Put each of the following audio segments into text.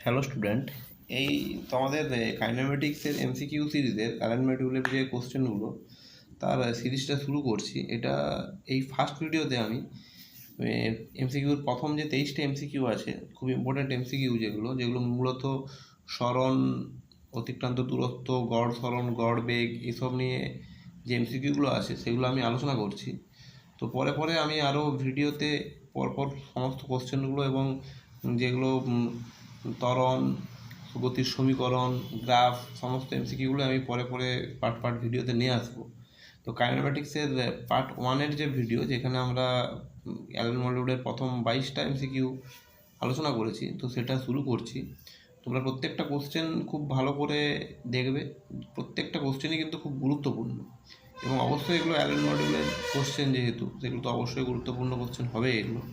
Hello student, এই তোমাদের কাইনেমেটিক্সের MCQ সিরিজের কারেন্ট মডিউলের যে কোশ্চেনগুলো তার সিরিজটা শুরু করছি। এটা এই ফার্স্ট ভিডিওতে আমি এমসিকিউর প্রথম যে 23টা এমসিকিউ আছে, খুব ইম্পর্ট্যান্ট এমসিকিউ যেগুলো মূলত স্মরণ, অতিক্রান্ত দূরত্ব, গড় স্মরণ, গড় বেগ এসব নিয়ে যে এমসিকিউগুলো আছে সেগুলো আমি আলোচনা করছি। তো পরে পরে আমি আরও ভিডিওতে পরপর সমস্ত কোশ্চেনগুলো এবং যেগুলো ত্বরণ, গতির সমীকরণ, গ্রাফ, সমস্ত এমসিকিউগুলো আমি পরে পরে পার্ট ভিডিওতে নিয়ে আসবো। তো কাইনেমেটিক্সের পার্ট 1-এর যে ভিডিও, যেখানে আমরা অ্যালেন মডিউলের প্রথম 22টা এমসিকিউ আলোচনা করেছি, তো সেটা শুরু করছি। তোমরা প্রত্যেকটা কোশ্চেন খুব ভালো করে দেখবে, প্রত্যেকটা কোশ্চেনই কিন্তু খুব গুরুত্বপূর্ণ এবং অবশ্যই এগুলো অ্যালেন মডিউলের কোশ্চেন, যেহেতু সেগুলো তো অবশ্যই গুরুত্বপূর্ণ কোশ্চেন হবে এগুলো।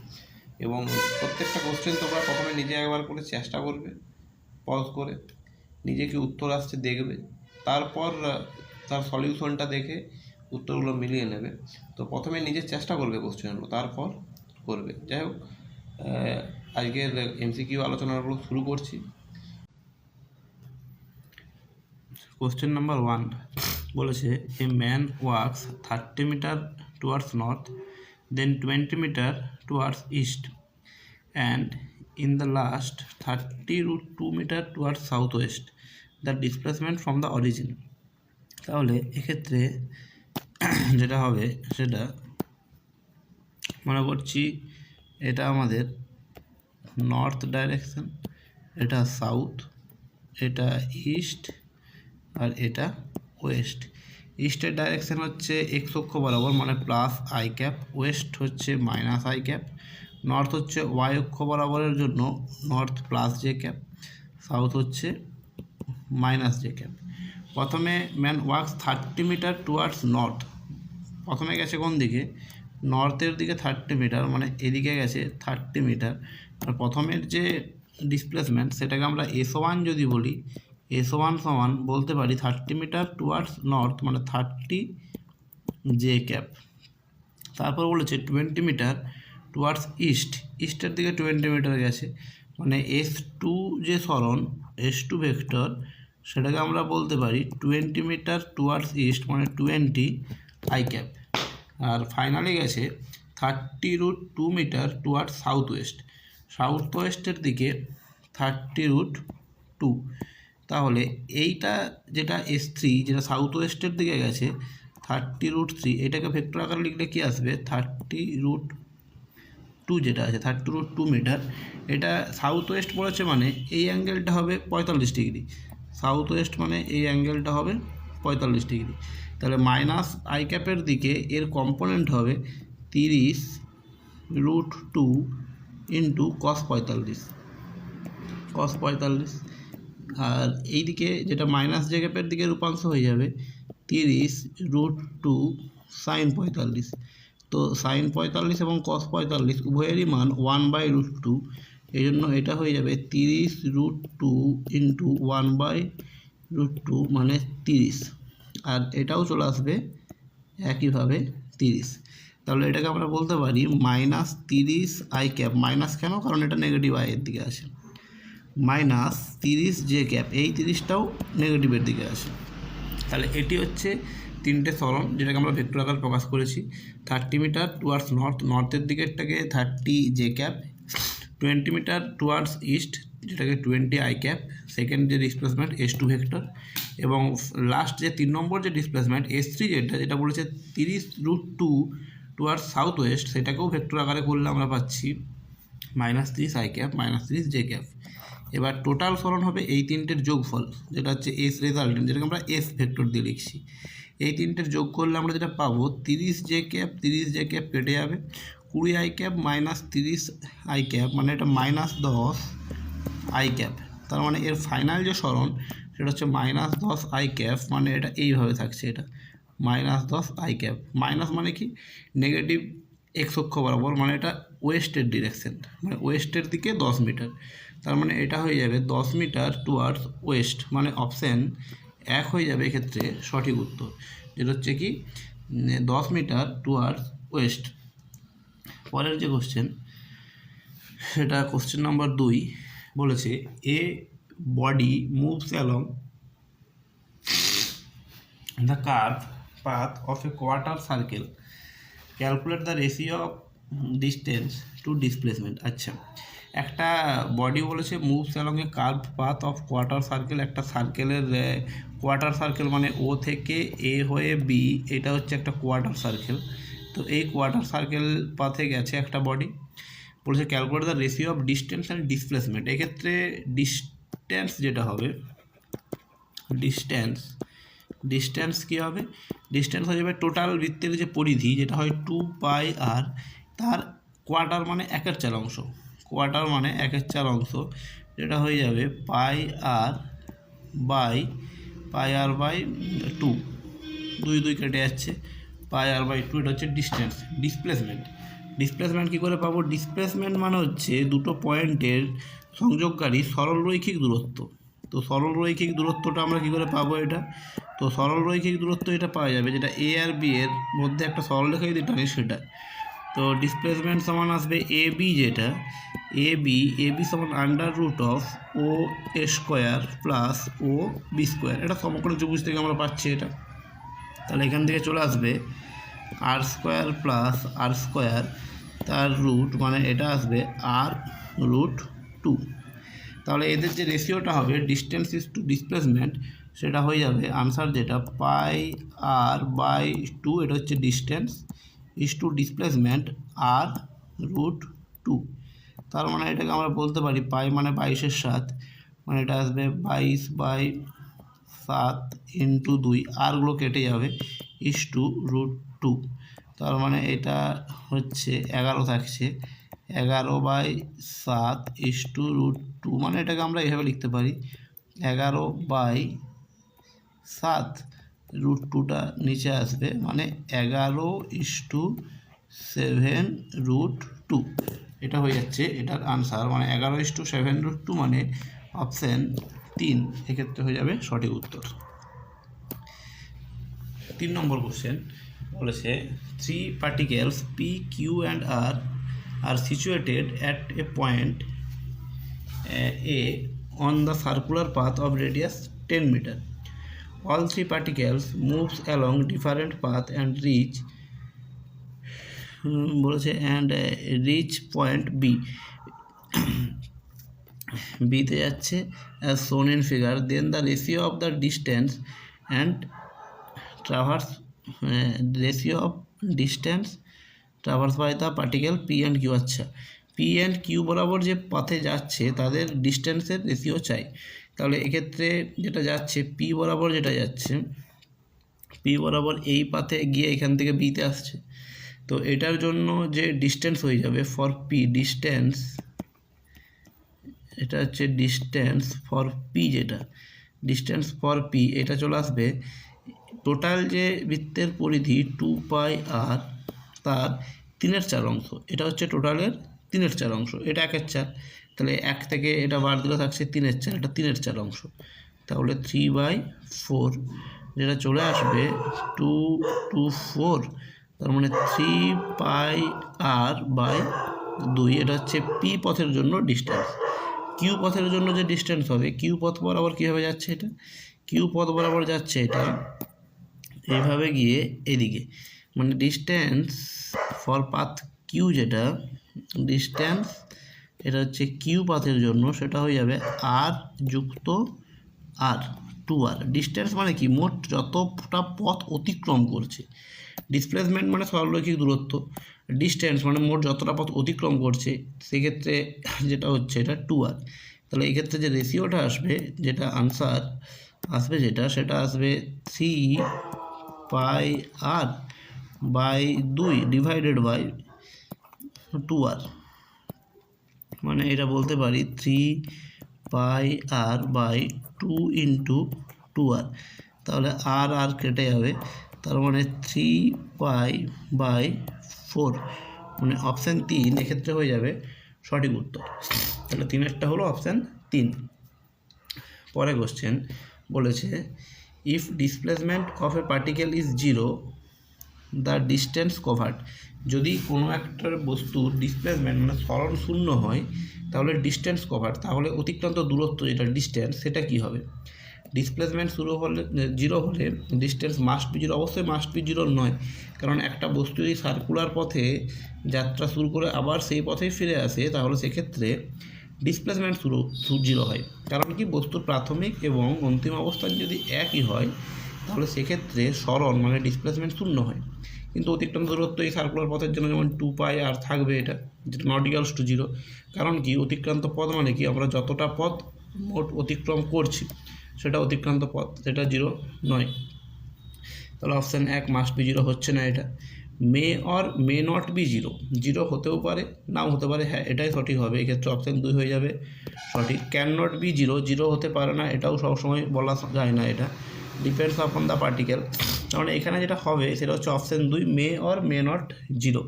এবং প্রত্যেকটা কোশ্চেন তোমরা প্রথমে নিজে একবার করে চেষ্টা করবে, পজ করে নিজে কি উত্তর আসছে দেখবে, তারপর তার সলিউশনটা দেখে উত্তরগুলো মিলিয়ে নেবে। তো প্রথমে নিজে চেষ্টা করবে কোশ্চেনগুলো, তারপর করবে। যাই হোক, আজকের এমসিকিউ আলোচনাগুলো শুরু করছি। কোশ্চেন নাম্বার 1 বলেছে, a man walks 30 metre towards north, then 20 metre towards east, and in the last 30√2 meter towards southwest, the displacement from the origin. তাহলে এক্ষেত্রে যেটা হবে সেটা মনে করছি, এটা আমাদের নর্থ ডাইরেকশন, এটা সাউথ, এটা ইস্ট, আর এটা ওয়েস্ট। ইস্টের ডাইরেকশন হচ্ছে এক্স অক্ষ বরাবর, মানে প্লাস আই ক্যাপ, ওয়েস্ট হচ্ছে মাইনাস আই ক্যাপ, নর্থ হচ্ছে ওয়াই অক্ষ বরাবরের জন্য north plus J cap, south হচ্ছে মাইনাস জে ক্যাপ। প্রথমে man walks 30 metre towards north, প্রথমে গেছে কোন দিকে? নর্থের দিকে 30 মিটার, মানে এদিকে গেছে 30 মিটার। আর প্রথমের যে ডিসপ্লেসমেন্ট সেটাকে আমরা S1 যদি বলি, S1 সমান বলতে পারি 30 মিটার টুয়ার্ডস নর্থ, মানে 30 জে ক্যাপ। তারপর বলেছে 20 মিটার টুয়ার্ডস ইস্ট, ইস্টের দিকে 20 মিটার গেছে, মানে S2 যে সরণ, S2 ভেক্টর, সেটাকে আমরা বলতে পারি 20 মিটার টুয়ার্ডস ইস্ট, মানে 20 আই ক্যাপ। আর ফাইনালি গেছে 30√2 metre towards south west, south ওয়েস্টের দিকে 30√2। তাহলে এইটা যেটা S3, যেটা সাউথ ওয়েস্টের দিকে গেছে 30√3, এটাকে ভেক্টর আকারে লিখলে কি আসবে? 30√2 যেটা আছে 30√2 মিটার, এটা সাউথ ওয়েস্ট পড়েছে, মানে এই অ্যাঙ্গেলটা হবে 45 ডিগ্রি। সাউথ ওয়েস্ট মানে এই অ্যাঙ্গেলটা হবে 45 ডিগ্রি। তাহলে মাইনাস আই ক্যাপের দিকে এর কম্পোনেন্ট হবে 30√2 ইন্টু কস 45। আর এইদিকে যেটা মাইনাস জে ক্যাপের দিকে রূপাংশ হয়ে যাবে 30√2 সাইন 45। তো সাইন 45 এবং কস 45 উভয়েরই মান 1/√2, এই জন্য এটা হয়ে যাবে 30√2 ইন্টু 1/√2 মানে 30। আর এটাও চলে আসবে একইভাবে 30। তাহলে এটাকে আমরা বলতে পারি -30 আই ক্যাপ। মাইনাস কেন? কারণ এটা নেগেটিভ আইয়ের দিকে আসে। -30 জে ক্যাপ, এই 30টাও নেগেটিভের দিকে আসে। তাহলে এটি হচ্ছে তিনটে সরণ, যেটাকে আমরা ভেক্টর আকারে প্রকাশ করেছি। 30 মিটার টুয়ার্ডস নর্থ, নর্থের দিকেরটাকে 30 j cap, 20 metre towards east, যেটাকে 20 আই ক্যাপ, সেকেন্ড যে ডিসপ্লেসমেন্ট S2 ভেক্টর, এবং লাস্ট যে 3 নম্বর যে ডিসপ্লেসমেন্ট S3, যেটা বলেছে 30√2 টুয়ার্ডস সাউথ ওয়েস্ট, সেটাকেও ভেক্টর আকারে করলে আমরা পাচ্ছি -30 আই ক্যাপ, -30 জে ক্যাপ। এবার টোটাল সরণ হবে এই তিনটের যোগফল, যেটা হচ্ছে S রেজাল্টেন্ট, যেটাকে আমরা S ভেক্টর দিয়ে লিখছি। এই তিনটের যোগ করলে আমরা যেটা পাবো 30 জে ক্যাপ, 30 জে ক্যাপ কেটে যাবে, 20 আই ক্যাপ -30 আই ক্যাপ, মানে এটা -10 আই ক্যাপ। তার মানে এর ফাইনাল যে সরণ সেটা হচ্ছে -10 আই ক্যাপ, মানে এটা এইভাবে থাকছে, এটা -10 আই ক্যাপ। মাইনাস মানে কি? নেগেটিভ এক্স অক্ষ বরাবর, মানে এটা ওয়েস্টের ডিরেকশন, মানে ওয়েস্টের দিকে 10 মিটার। তার মানে এটা হয়ে যাবে 10 মিটার টুয়ার্ডস ওয়েস্ট, মানে অপশান 1 হয়ে যাবে এক্ষেত্রে সঠিক উত্তর, যেটা হচ্ছে কি 10 মিটার টুয়ার্ডস ওয়েস্ট। পরের যে কোশ্চেন, সেটা কোশ্চেন নাম্বার 2 বলেছে a body moves along the curve path of a quarter circle, calculate the ratio of distance to displacement. আচ্ছা, একটা বডি বলেছে moves along a curve path of quarter circle, একটা সার্কেলের quarter circle মানে ও থেকে এ হয়ে B, এটা হচ্ছে একটা কোয়ার্টার সার্কেল। তো এই কোয়ার্টার সার্কেল পাথে গেছে একটা বডি, বলেছে calculate the ratio of distance and displacement. এক্ষেত্রে ডিস্টেন্স যেটা হবে, ডিস্টেন্স কী হবে, ডিস্টেন্স হয়ে যাবে টোটাল বৃত্তের যে পরিধি, যেটা হয় 2πr, তার কোয়ার্টার মানে 1/4 অংশ, কোয়ার্টার মানে 1/4 অংশ, যেটা হয়ে যাবে πr বাই 2, 2 কেটে যাচ্ছে, πr/2, এটা হচ্ছে ডিস্টেন্স। ডিসপ্লেসমেন্ট কী করে পাবো? ডিসপ্লেসমেন্ট মানে হচ্ছে দুটো পয়েন্টের সংযোগকারী সরলরৈখিক দূরত্ব। তো সরলরৈখিক দূরত্বটা আমরা কী করে পাবো এটা? তো সরলরৈখিক দূরত্ব এটা পাওয়া যাবে যেটা এ আর বি এর মধ্যে একটা সরলরেখা যদি টানি সেটা। তো ডিসপ্লেসমেন্ট সমান আসবে এ বি, যেটা এ বি সমান √OA² প্লাস OB², এটা সমকোণী ত্রিভুজ থেকে আমরা পাচ্ছি এটা। তাহলে এখান থেকে চলে আসবে r² প্লাস r², তার রুট মানে এটা আসবে r√2। তাহলে এদের যে রেশিওটা হবে ডিস্টেন্স ইজ টু ডিসপ্লেসমেন্ট, সেটা হয়ে যাবে আনসার যেটা πr/2, এটা হচ্ছে distance, is two displacement r√2। তার মানে এটাকে আমরা বলতে পারি পাই মানে 22/7, মানে এটা আসবে 22/7 × 2, আরগুলো কেটে যাবে, ইজ টু √2। তার মানে এটা হচ্ছে 11 থাকছে, 11/7 ইজ টু √2, মানে এটাকে আমরা এভাবে লিখতে পারি 11/7, √2টা নিচে আসবে, মানে 11:7√2, এটা হয়ে যাচ্ছে এটার আনসার, মানে 11:7√2, মানে অপশান 3 এক্ষেত্রে হয়ে যাবে সঠিক উত্তর। 3 নম্বর কোশ্চেন বলেছে 3 particles P, Q and R are situated at a point A on the circular path of radius 10 meter. All 3 particles moves along different path and reach point B. B তে যাচ্ছে as shown in figure. Then the ratio of the distance and traverse by the particle P and Q। আচ্ছা, P and Q বরাবর যে পাথে যাচ্ছে তাদের ডিস্টেন্সের ratio চাই। তাহলে এক্ষেত্রে যেটা যাচ্ছে P বরাবর, যেটা যাচ্ছে P বরাবর এই পাথে গিয়ে এখান থেকে বিতে আসছে, তো এটার জন্য যে ডিস্টেন্স হয়ে যাবে ফর P, ডিস্টেন্স, এটা হচ্ছে ডিস্টেন্স ফর P, যেটা ডিস্টেন্স ফর P, এটা চলে আসবে টোটাল যে বৃত্তের পরিধি 2πr, তার 3/4 অংশ, এটা হচ্ছে টোটালের 3/4 অংশ, এটা 1/4, তাহলে 1 থেকে এটা বার দিলে থাকছে 3/4, এটা 3/4 অংশ, তাহলে 3/4, যেটা চলে আসবে 2/4, তার মানে 3πr/2, এটা হচ্ছে P পথের জন্য ডিস্টেন্স। কিউ পথের জন্য যে ডিস্টেন্স হবে, কিউ পথ বরাবর কীভাবে যাচ্ছে, এটা কিউ পথ বরাবর যাচ্ছে এটা এইভাবে গিয়ে এদিকে, মানে ডিস্টেন্স ফর পাথ কিউ, যেটা ডিস্টেন্স এটা হচ্ছে কিউ পাথের জন্য, সেটা হয়ে যাবে r যুক্ত r, 2r। ডিস্টেন্স মানে কি, মোট যতটা পথ অতিক্রম করছে। ডিসপ্লেসমেন্ট মানে সরলরৈখিক দূরত্ব, ডিস্টেন্স মানে মোট যতটা পথ অতিক্রম করছে, সেক্ষেত্রে যেটা হচ্ছে এটা 2r। তাহলে এক্ষেত্রে যে রেশিওটা আসবে, যেটা আনসার আসবে যেটা, সেটা আসবে 3πr/2 ডিভাইডেড বাই 2r, মানে এটা বলতে পারি 3πr/2 × 2r। তাহলে আর কেটে যাবে, তার মানে 3π/4, মানে অপশান 3 এক্ষেত্রে হয়ে যাবে সঠিক উত্তর। তাহলে 3-এরটা হলো অপশান 3। পরে কোশ্চেন বলেছে if displacement of A particle is 0 the distance covered, যদি কোনো একটা বস্তুর ডিসপ্লেসমেন্ট মানে সরণ শূন্য হয় তাহলে ডিস্টেন্স কভার্ড, তাহলে অতিক্রান্ত দূরত্ব যেটা ডিস্টেন্স সেটা কী হবে? ডিসপ্লেসমেন্ট শুরু হলে 0 হলে ডিস্টেন্স মাস্ট বি 0, অবশ্যই মাস্ট বি 0 নয়, কারণ একটা বস্তু যদি সার্কুলার পথে যাত্রা শুরু করে আবার সেই পথেই ফিরে আসে তাহলে সেক্ষেত্রে ডিসপ্লেসমেন্ট 0 হয়। কারণ কি, বস্তুর প্রাথমিক এবং অন্তিম অবস্থান যদি একই হয় তাহলে সেক্ষেত্রে সরণ মানে ডিসপ্লেসমেন্ট 0 হয়। কিন্তু অতিক্রান্ত দূরত্ব এই সার্কুলার পথের জন্য যেমন 2π আর থাকবে, এটা যেটা নট ইকুয়ালস টু 0। কারণ কি, অতিক্রান্ত পথ মানে কি, আমরা যতটা পথ মোট অতিক্রম করছি সেটা অতিক্রান্ত পথ, সেটা 0 নয়। তাহলে অপশান 1 মাস্ট বি 0 হচ্ছে না। এটা may or may not be 0 হতেও পারে নাও হতে পারে, হ্যাঁ এটাই সঠিক হবে। এক্ষেত্রে অপশান 2 হয়ে যাবে সঠিক। ক্যান নট বি 0 হতে পারে না, এটাও সবসময় বলা যায় না, এটা ডিপেন্ডস আপন দ্য পার্টিকেল। কারণ এখানে যেটা হবে সেটা হচ্ছে option 2 May or may not 0,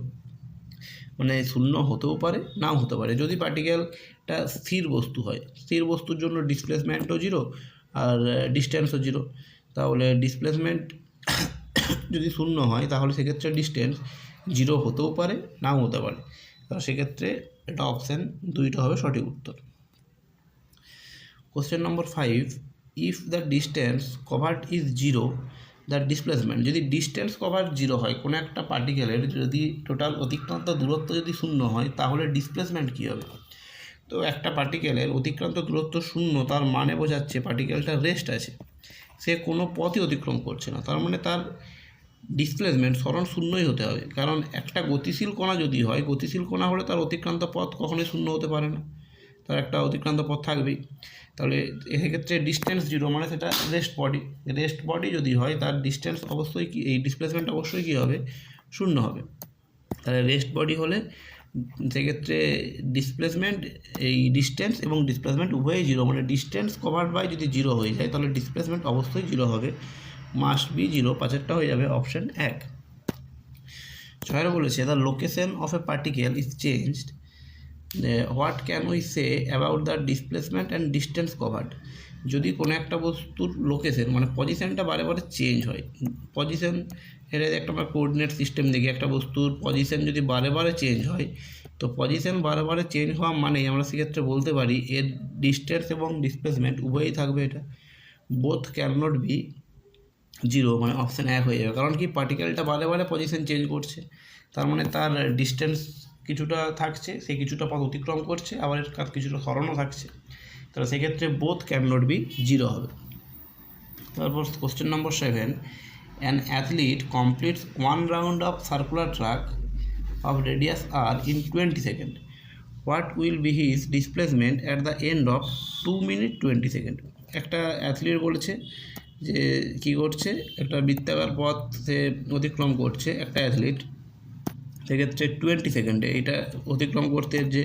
মানে 0 হতেও পারে নাও হতে পারে। যদি পার্টিকেলটা স্থির বস্তু হয়, স্থির বস্তুর জন্য ডিসপ্লেসমেন্টও 0 আর ডিস্টেন্সও 0, তাহলে ডিসপ্লেসমেন্ট যদি 0 হয় তাহলে সেক্ষেত্রে ডিস্টেন্স 0 হতেও পারে নাও হতে পারে। তো সেক্ষেত্রে এটা অপশান 2টা হবে সঠিক উত্তর। Question number 5, if the distance covered is 0 the displacement, যদি ডিস্টেন্স কভার 0 হয়, কোনো একটা পার্টিকেলের যদি টোটাল অতিক্রান্ত দূরত্ব যদি 0 হয় তাহলে ডিসপ্লেসমেন্ট কী হবে? তো একটা পার্টিকেলের অতিক্রান্ত দূরত্ব 0 তার মানে বোঝাচ্ছে পার্টিকেলটা রেস্ট আছে, সে কোনো পথই অতিক্রম করছে না, তার মানে তার ডিসপ্লেসমেন্ট সরণ 0ই হতে হবে। কারণ একটা গতিশীল কণা যদি হয়, গতিশীল কণা হলে তার অতিক্রান্ত পথ কখনোই 0 হতে পারে না, তার একটা অতিক্রান্ত পথ থাকবেই। তাহলে এক্ষেত্রে ডিস্টেন্স 0 মানে সেটা রেস্ট বডি যদি হয় তার ডিস্টেন্স অবশ্যই কি, এই ডিসপ্লেসমেন্ট অবশ্যই কী হবে? 0 হবে। তাহলে রেস্ট বডি হলে সেক্ষেত্রে ডিসপ্লেসমেন্ট, এই ডিস্টেন্স এবং ডিসপ্লেসমেন্ট উভয়ই 0, মানে ডিস্টেন্স কভার্ড বাই যদি 0 হয়ে যায় তাহলে ডিসপ্লেসমেন্ট অবশ্যই 0 হবে, মাস্ট বি 0। 5টা হয়ে যাবে অপশান 1। 6 বলেছে the location of A particle is changed, what can we say about the displacement and distance covered, যদি কোনো একটা বস্তুর লোকেশন মানে পজিশনটা বারে বারে চেঞ্জ হয়, পজিশন এটা একটা আমরা কোঅর্ডিনেট সিস্টেম দেখি, একটা বস্তুর পজিশন যদি বারে বারে চেঞ্জ হয়, তো পজিশন বারে বারে চেঞ্জ হওয়া মানেই আমরা সেক্ষেত্রে বলতে পারি এর ডিস্টেন্স এবং ডিসপ্লেসমেন্ট উভয়ই থাকবে। এটা বোথ ক্যান নট বি 0, মানে অপশান 1 হয়ে যাবে। কারণ কি, পার্টিকেলটা বারে বারে পজিশন চেঞ্জ করছে, তার মানে তার ডিস্টেন্স কিছুটা থাকছে, সে কিছুটা পথ অতিক্রম করছে, আবার এর কিছুটা সরণও থাকছে, তাহলে সেক্ষেত্রে বোথ ক্যান নট বি 0 হবে। তারপর question number 7, an athlete completes 1 round of circular track of radius r in 20 second, what will be his displacement at the end of 2 minute 20 second. একটা অ্যাথলিট বলেছে যে কী করছে, একটা বৃত্তাকার পথ সে অতিক্রম করছে একটা অ্যাথলিট, সেক্ষেত্রে 20 সেকেন্ডে এটা অতিক্রম করতে যে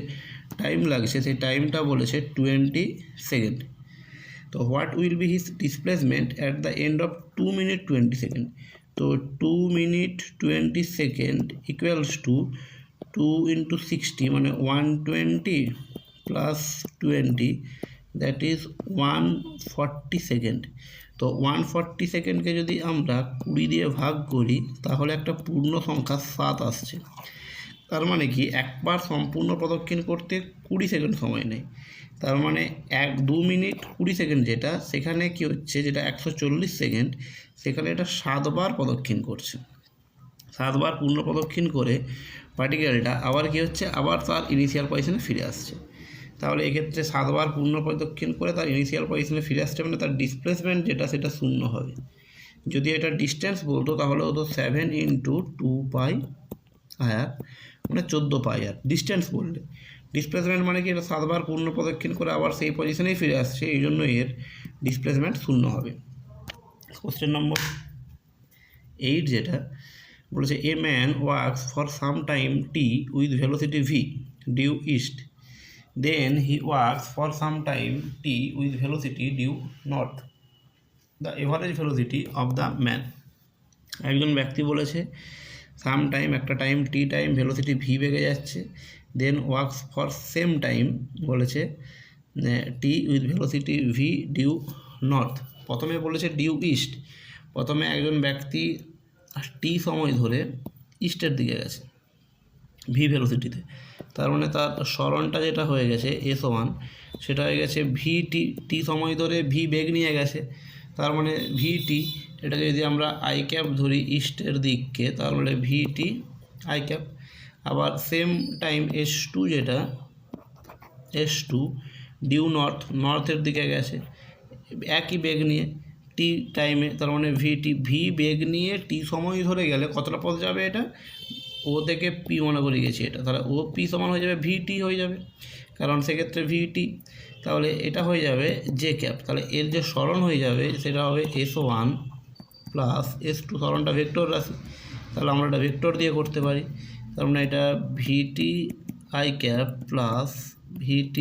টাইম লাগছে সেই টাইমটা বলেছে 20 সেকেন্ড। তো what will be his displacement at the end of 2 minute 20 second, তো 2 মিনিট 20 সেকেন্ড ইকুয়ালস টু 2 × 60 মানে 120 প্লাস 20, দ্যাট ইজ 140 সেকেন্ড। তো 140 সেকেন্ডকে যদি আমরা 20 দিয়ে ভাগ করি তাহলে একটা পূর্ণ সংখ্যা 7 আসছে। তার মানে কি, একবার সম্পূর্ণ প্রদক্ষিণ করতে 20 সেকেন্ড সময় নেয়, তার মানে 2 মিনিট 20 সেকেন্ড যেটা, সেখানে কি হচ্ছে, যেটা 140 সেকেন্ড, সেখানে এটা 7 বার প্রদক্ষিণ করছে। 7 বার পূর্ণ প্রদক্ষিণ করে পার্টিকেলটা আবার কি হচ্ছে, আবার তার ইনিশিয়াল পজিশনে ফিরে আসছে। তাহলে এক্ষেত্রে 7 বার পূর্ণ প্রদক্ষিণ করে তার ইনিশিয়াল পজিশনে ফিরে আসছে, মানে তার ডিসপ্লেসমেন্ট যেটা সেটা 0 হবে। যদি এটা ডিস্টেন্স বলতো তাহলে হতো 7 × 2πr, মানে 14πr। ডিস্টেন্স বললে, ডিসপ্লেসমেন্ট মানে কি, এটা 7 বার পূর্ণ প্রদক্ষিণ করে আবার সেই পজিশনেই ফিরে আসছে, এই জন্য এর ডিসপ্লেসমেন্ট 0 হবে। কোশ্চেন নম্বর 8 যেটা বলেছে, a man works for some time t with velocity v due east, then he works for some time t with velocity due north, the average velocity of the man. একজন ব্যক্তি বলেছে some time, একটা time t time velocity v বেগে যাচ্ছে, then works for same time বলেছে t with velocity v due north. প্রথমে বলেছে due east, প্রথমে একজন ব্যক্তি টি সময় ধরে ইস্টের দিকে গেছে ভি ভেলোসিটিতে, তার মানে তার সরণটা যেটা হয়ে গেছে S1 সেটা হয়ে গেছে VT, টি সময় ধরে ভি বেগ নিয়ে গেছে, তার মানে VT এটাকে যদি আমরা আই ক্যাপ ধরি ইস্টের দিককে, তার মানে VT আই ক্যাপ। আবার সেম টাইম S2 যেটা S2 ডিউ নর্থের দিকে গেছে একই বেগ নিয়ে টি টাইমে, তার মানে ভি বেগ নিয়ে টি সময় ধরে গেলে কতটা পথ যাবে, এটা ও থেকে পি মনে করে গেছি এটা, তাহলে ও পি সমান হয়ে যাবে VT হয়ে যাবে, কারণ সেক্ষেত্রে VT, তাহলে এটা হয়ে যাবে জে ক্যাপ। তাহলে এর যে সরণ হয়ে যাবে সেটা হবে S1 প্লাস S2, সরণটা ভেক্টর রাশি, তাহলে আমরা এটা ভেক্টর দিয়ে করতে পারি, তার মানে এটা VT I cap plus VT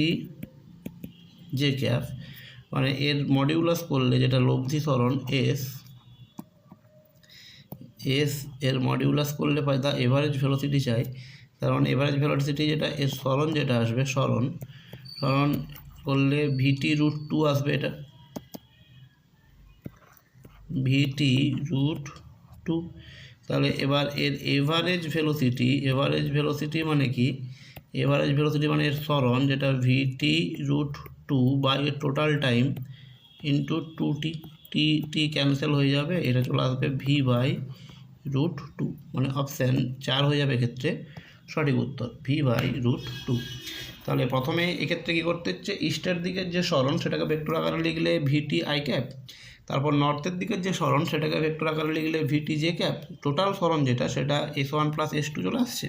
J cap, মানে এর মডিউলাস করলে যেটা লব্ধি সরণ এস এর মডিউলাস করলে পাই তা এভারেজ ভেলোসিটি চাই, কারণ এভারেজ ভেলোসিটি যেটা এর সরণ যেটা আসবে সরণ করলে VT√2 আসবে, এটা VT√2। তাহলে এবার এর এভারেজ ভেলোসিটি মানে কি, এভারেজ ভেলোসিটি মানে এর সরণ যেটা VT√2 বা এর টোটাল টাইম ইন্টু 2T, টি ক্যান্সেল হয়ে যাবে, এটা চলে আসবে V/√2, মানে অপশান 4 হয়ে যাবে এক্ষেত্রে সঠিক উত্তর V/√2। তাহলে প্রথমে এক্ষেত্রে কী করতে হচ্ছে, ইস্টের দিকের যে সরণ সেটাকে ভেক্টর আকারে লিখলে VT আই ক্যাপ, তারপর নর্থের দিকের যে সরণ সেটাকে ভেক্টর আকারে লিখলে VT জে ক্যাপ, টোটাল সরণ যেটা সেটা S1 প্লাস S2 চলে আসছে,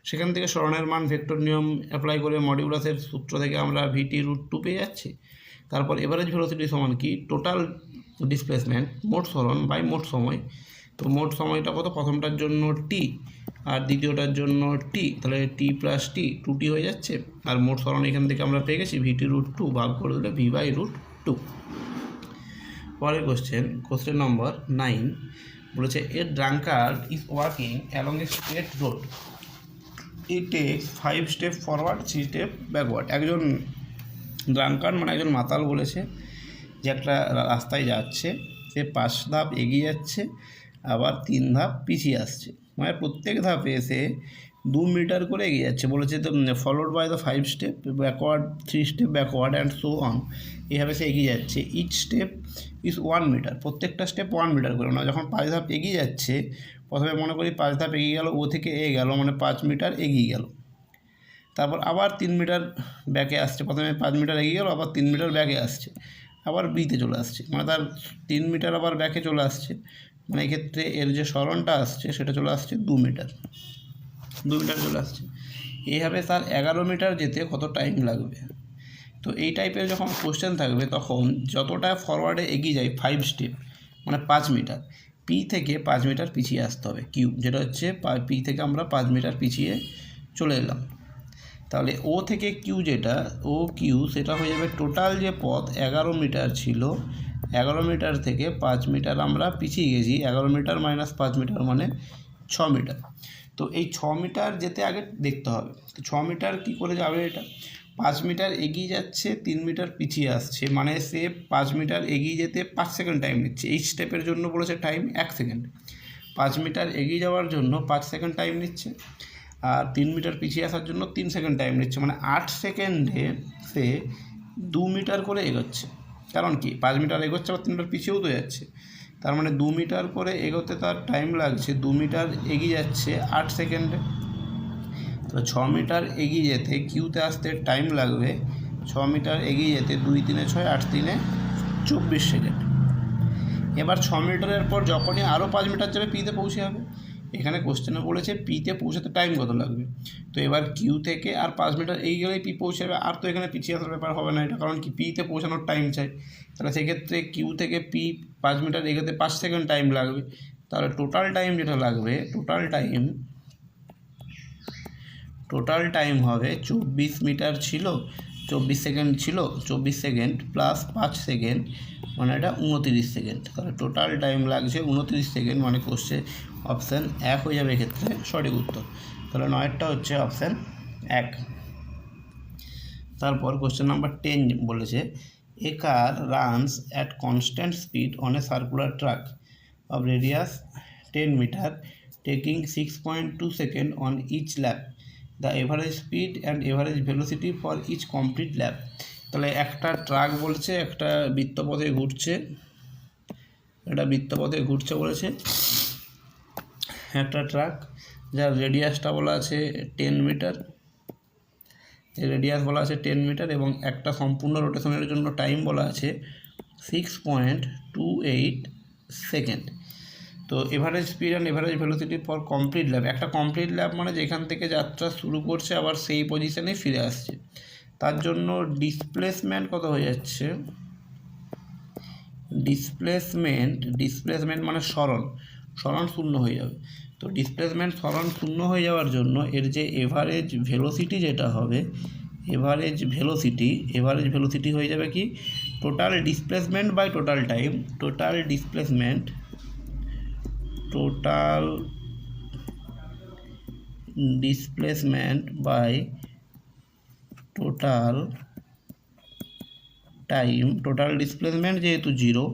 সেখান থেকে সরণের মান ভেক্টর নিয়ম অ্যাপ্লাই করে মডিউলাসের সূত্র থেকে আমরা VT√2 পেয়ে যাচ্ছি। তারপর এভারেজ ভেলোসিটি সমান কি, টোটাল ডিসপ্লেসমেন্ট মোট সরণ বাই মোট সময়, তো মোট সময়টা কত, প্রথমটার জন্য টি আর দ্বিতীয়টার জন্য টি, তাহলে টি প্লাস টি 2T হয়ে যাচ্ছে, আর মোট সরণ এখান থেকে আমরা পেয়ে গেছি VT√2 ভাগ করে দিলে V/√2। পরের কোশ্চেন নম্বর 9 বলেছে a drunkard is walking along a straight road, he takes 5 step forward 3 step backward. একজন ড্রাঙ্কার্ড মানে একজন মাতাল বলেছে যে একটা রাস্তায় যাচ্ছে, সে 5 ধাপ এগিয়ে যাচ্ছে আবার 3 ধাপ পিছিয়ে আসছে, মানে প্রত্যেক ধাপে সে 2 মিটার করে এগিয়ে যাচ্ছে, বলেছে তো followed by the 5 step backward 3 step backward and so on, এইভাবে সে এগিয়ে যাচ্ছে। ইচ স্টেপ ইজ 1 মিটার, প্রত্যেকটা স্টেপ 1 মিটার করে, মানে যখন 5 ধাপ এগিয়ে যাচ্ছে, প্রথমে মনে করি 5 ধাপ এগিয়ে গেল, ও থেকে এ গেল মানে 5 মিটার এগিয়ে গেল, তারপর আবার 3 মিটার ব্যাকে আসছে, প্রথমে 5 মিটার এগিয়ে গেল আবার 3 মিটার ব্যাকে আসছে, আবার বিতে চলে আসছে, মানে তার 3 মিটার আবার ব্যাকে চলে আসছে, মানে এক্ষেত্রে এর যে সরণটা আসছে সেটা চলে আসছে 2 মিটার চলে আসছে। এইভাবে তার 11 মিটার যেতে কত টাইম লাগবে। তো এই টাইপের যখন কোশ্চেন থাকবে তখন যতটা ফরওয়ার্ডে এগিয়ে যায় 5 স্টেপ মানে 5 মিটার, পি থেকে 5 মিটার পিছিয়ে আসতে হবে, কিউ যেটা হচ্ছে পি থেকে আমরা 5 মিটার পিছিয়ে চলে এলাম, তাহলে ও থেকে কিউ যেটা কিউ সেটা হয়ে যাবে টোটাল যে পথ 11 মিটার ছিল, 11 মিটার থেকে 5 মিটার আমরা পিছিয়ে গেছি, 11 মিটার মাইনাস 5 মিটার মানে 6 মিটার। তো এই 6 মিটার যেতে আগে দেখতে হবে, তো 6 মিটার কী করে যাবে, এটা 5 মিটার এগিয়ে যাচ্ছে 3 মিটার পিছিয়ে আসছে, মানে সে 5 মিটার এগিয়ে যেতে 5 সেকেন্ড টাইম নিচ্ছে, এই স্টেপের জন্য বলেছে টাইম 1 সেকেন্ড, 5 মিটার এগিয়ে যাওয়ার জন্য 5 সেকেন্ড টাইম নিচ্ছে, আর 3 মিটার পিছিয়ে আসার জন্য 3 সেকেন্ড টাইম নিচ্ছে, মানে 8 সেকেন্ডে সে 2 মিটার করে এগোচ্ছে। কারণ কি 5 মিটার এগোচ্ছে আবার 3 মিটার পিছিয়েও তো যাচ্ছে, তার মানে 2 মিটার করে এগোতে তার টাইম লাগছে, 2 মিটার এগিয়ে যাচ্ছে 8 সেকেন্ডে, তো 6 মিটার এগিয়ে যেতে কিউতে আসতে টাইম লাগবে, 6 মিটার এগিয়ে যেতে 2 3 6 8 3 24 সেকেন্ড। এবার 6 মিটারের পর যখনই আরও 5 মিটার যাবে পিতে পৌঁছে যাবে, এখানে কোশ্চেনে বলেছে পিতে পৌঁছাতে টাইম কত লাগবে, তো এবার কিউ থেকে আর 5 মিটার এগিয়ে গেলেই পি পৌঁছে যাবে, আর তো এখানে পিছিয়ে আসার ব্যাপার হবে না, এটা কারণ কি পিতে পৌঁছানোর টাইম চাই, তাহলে সেক্ষেত্রে কিউ থেকে পি 5 মিটার এগোতে 5 সেকেন্ড টাইম লাগবে, তাহলে টোটাল টাইম যেটা লাগবে টোটাল টাইম হবে 24 মিটার ছিল 24 সেকেন্ড ছিল, 24 সেকেন্ড প্লাস 5 সেকেন্ড মানে এটা 29 সেকেন্ড, তাহলে টোটাল টাইম লাগছে 29 সেকেন্ড, মানে কোশ্চেন অপশান 1 হয়ে যাবে এক্ষেত্রে সঠিক উত্তর, তাহলে 9টা হচ্ছে অপশান 1। তারপর কোশ্চেন নাম্বার 10 বলেছে a car runs at constant speed on a circular track of radius 10 meter, taking 6.2 seconds on each lap. The average speed and average velocity for each complete lap. তাহলে একটা truck বলছে একটা বৃত্তপথে ঘুরছে, বলেছে একটা truck যার রেডিয়াসটা বলা আছে 10 মিটার, এবং একটা সম্পূর্ণ রোটেশনের জন্য টাইম বলা আছে 6.28 সেকেন্ড। তো average speed and average velocity for complete lap, একটা কমপ্লিট ল্যাপ মানে যেখান থেকে যাত্রা শুরু করছে আবার সেই পজিশনে ফিরে আসছে, তার জন্য ডিসপ্লেসমেন্ট কত হয়ে যাচ্ছে, ডিসপ্লেসমেন্ট মানে সরণ শূন্য হয়ে যাবে। তো ডিসপ্লেসমেন্ট সরণ শূন্য হয়ে যাওয়ার জন্য এর যে এভারেজ ভেলোসিটি যেটা হবে, এভারেজ ভেলোসিটি হয়ে যাবে কি total displacement by total time, total displacement by total time. Total displacement যেহেতু 0,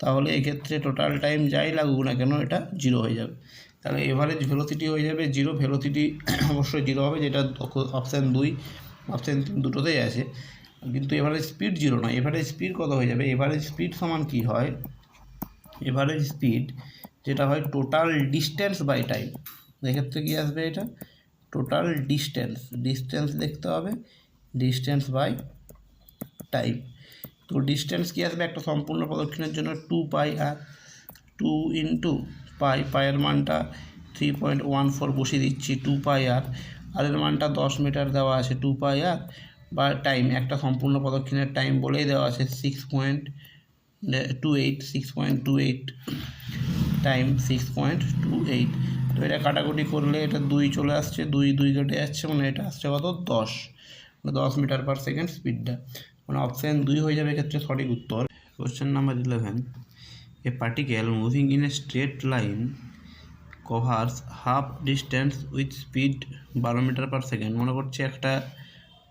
তাহলে এক্ষেত্রে টোটাল টাইম যাই লাগুক না কেন এটা 0 হয়ে যাবে। তাহলে এভারেজ ভেলোসিটি হয়ে যাবে 0, ভেলোসিটি অবশ্যই 0 হবে, যেটা অপশান 2 অপশান 3 দুটোতেই আছে, কিন্তু এভারেজ স্পিড 0 নয়। এভারেজ স্পিড কত হয়ে যাবে, এভারেজ স্পিড সমান কি হয়, এভারেজ স্পিড যেটা হয় টোটাল ডিস্টেন্স বাই টাইম। এক্ষেত্রে কী আসবে, এটা টোটাল ডিস্টেন্স দেখতে হবে, ডিস্টেন্স বাই টাইম। তো ডিস্টেন্স কী আসবে, একটা সম্পূর্ণ প্রদক্ষিণের জন্য 2πr, 2 ইন্টু পায়ের মানটা 3.14 বসিয়ে দিচ্ছি, 2πr, আর এর মানটা 10 মিটার দেওয়া আছে 2πr, বা টাইম একটা সম্পূর্ণ প্রদক্ষিণের টাইম বলেই দেওয়া আছে 6.28 টাইম 6.28। তো এটা কাটাকুটি করলে এটা 2 চলে আসছে, 2 কেটে যাচ্ছে, মানে এটা আসছে কত 10 মিটার পার সেকেন্ড স্পিডটা, মানে অপশান 2 হয়ে যাবে এক্ষেত্রে সঠিক উত্তর। Question number 11, a particle moving in a straight line covers half distance with speed 12 metre per second. মনে করছি একটা